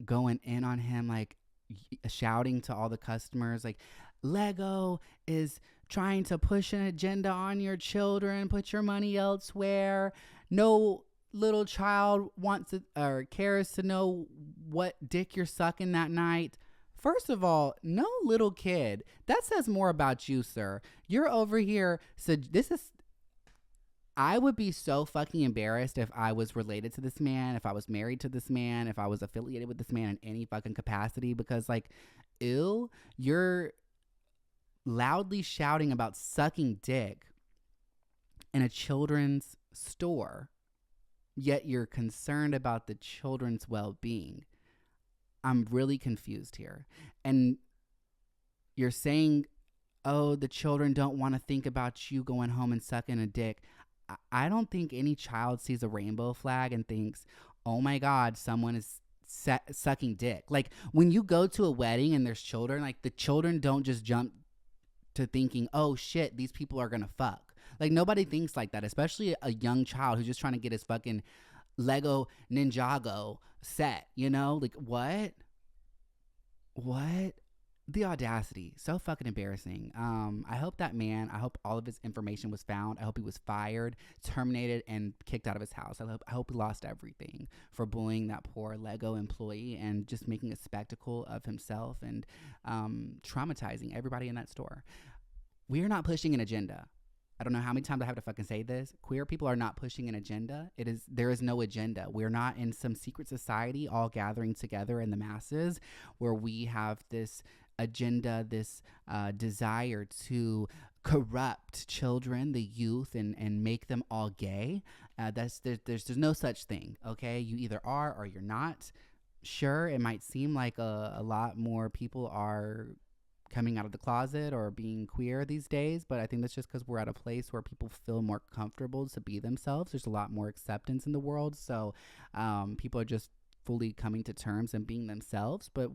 going in on him, like shouting to all the customers, like, Lego is trying to push an agenda on your children. Put your money elsewhere. No little child wants to, or cares to know what dick you're sucking that night. First of all, no little kid. That says more about you, sir. You're over here. So I would be so fucking embarrassed if I was related to this man, if I was married to this man, if I was affiliated with this man in any fucking capacity, because, like, ew, you're loudly shouting about sucking dick in a children's store, yet you're concerned about the children's well-being. I'm really confused here. And you're saying, oh, the children don't want to think about you going home and sucking a dick. I don't think any child sees a rainbow flag and thinks, oh my God, someone is sucking dick. Like, when you go to a wedding and there's children, like, the children don't just jump to thinking, oh shit, these people are gonna fuck. Like, nobody thinks like that, especially a young child who's just trying to get his fucking Lego Ninjago set, you know? Like, what? The audacity. So fucking embarrassing. I hope I hope all of his information was found. I hope he was fired, terminated, and kicked out of his house. I hope he lost everything for bullying that poor Lego employee and just making a spectacle of himself and traumatizing everybody in that store. We're not pushing an agenda. I don't know how many times I have to fucking say this. Queer people are not pushing an agenda. There is no agenda. We're not in some secret society all gathering together in the masses where we have this agenda, this desire to corrupt children, the youth, and make them all gay. There's no such thing, okay? You either are or you're not. Sure, it might seem like a lot more people are coming out of the closet or being queer these days, but I think that's just because we're at a place where people feel more comfortable to be themselves. There's a lot more acceptance in the world, so people are just fully coming to terms and being themselves. But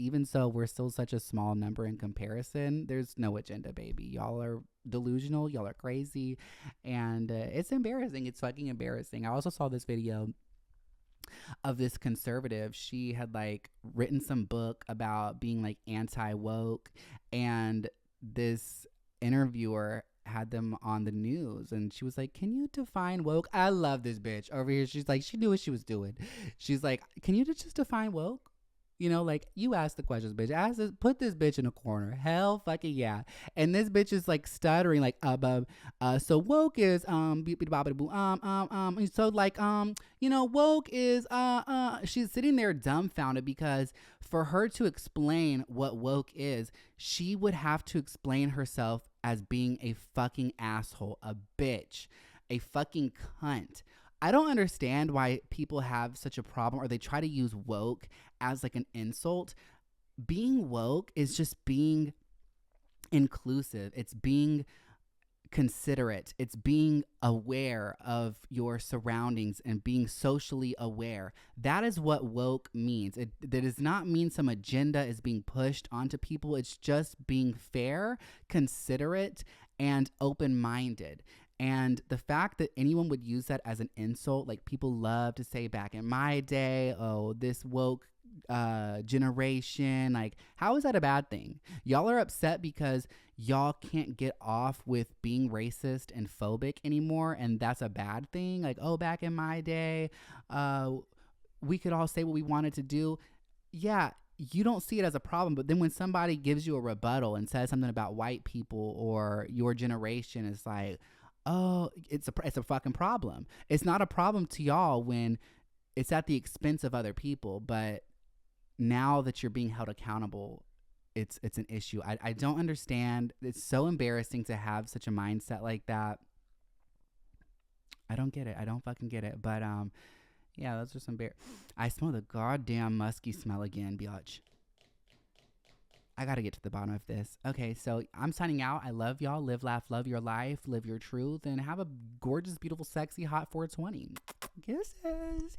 even so, we're still such a small number in comparison. There's no agenda, baby. Y'all are delusional, y'all are crazy, and it's embarrassing. It's fucking embarrassing. I also saw this video of this conservative. She had like written some book about being like anti-woke, and this interviewer had them on the news, and she was like, can you define woke? I love this bitch over here. She's like, she knew what she was doing. She's like, can you just define woke? You know, like, you ask the questions, bitch. Put this bitch in a corner. Hell fucking yeah. And this bitch is like stuttering, like, so woke is, so like, you know, woke is, she's sitting there dumbfounded because for her to explain what woke is, she would have to explain herself as being a fucking asshole, a bitch, a fucking cunt. I don't understand why people have such a problem, or they try to use woke as like an insult. Being woke is just being inclusive. It's being considerate. It's being aware of your surroundings and being socially aware. That is what woke means. That does not mean some agenda is being pushed onto people. It's just being fair, considerate, and open-minded. And the fact that anyone would use that as an insult, like people love to say back in my day, oh, this woke generation, like, how is that a bad thing? Y'all are upset because y'all can't get off with being racist and phobic anymore, and that's a bad thing. Like, oh, back in my day, we could all say what we wanted to do. Yeah, you don't see it as a problem, but then when somebody gives you a rebuttal and says something about white people or your generation, it's like, oh, it's a fucking problem. It's not a problem to y'all when it's at the expense of other people, but now that you're being held accountable, it's an issue. I don't understand. It's so embarrassing to have such a mindset like that. I don't get it. I don't fucking get it. But yeah, those are some I smell the goddamn musky smell again, biatch. I gotta get to the bottom of this. Okay, so I'm signing out. I love y'all. Live, laugh, love your life. Live your truth. And have a gorgeous, beautiful, sexy, hot 420. Kisses.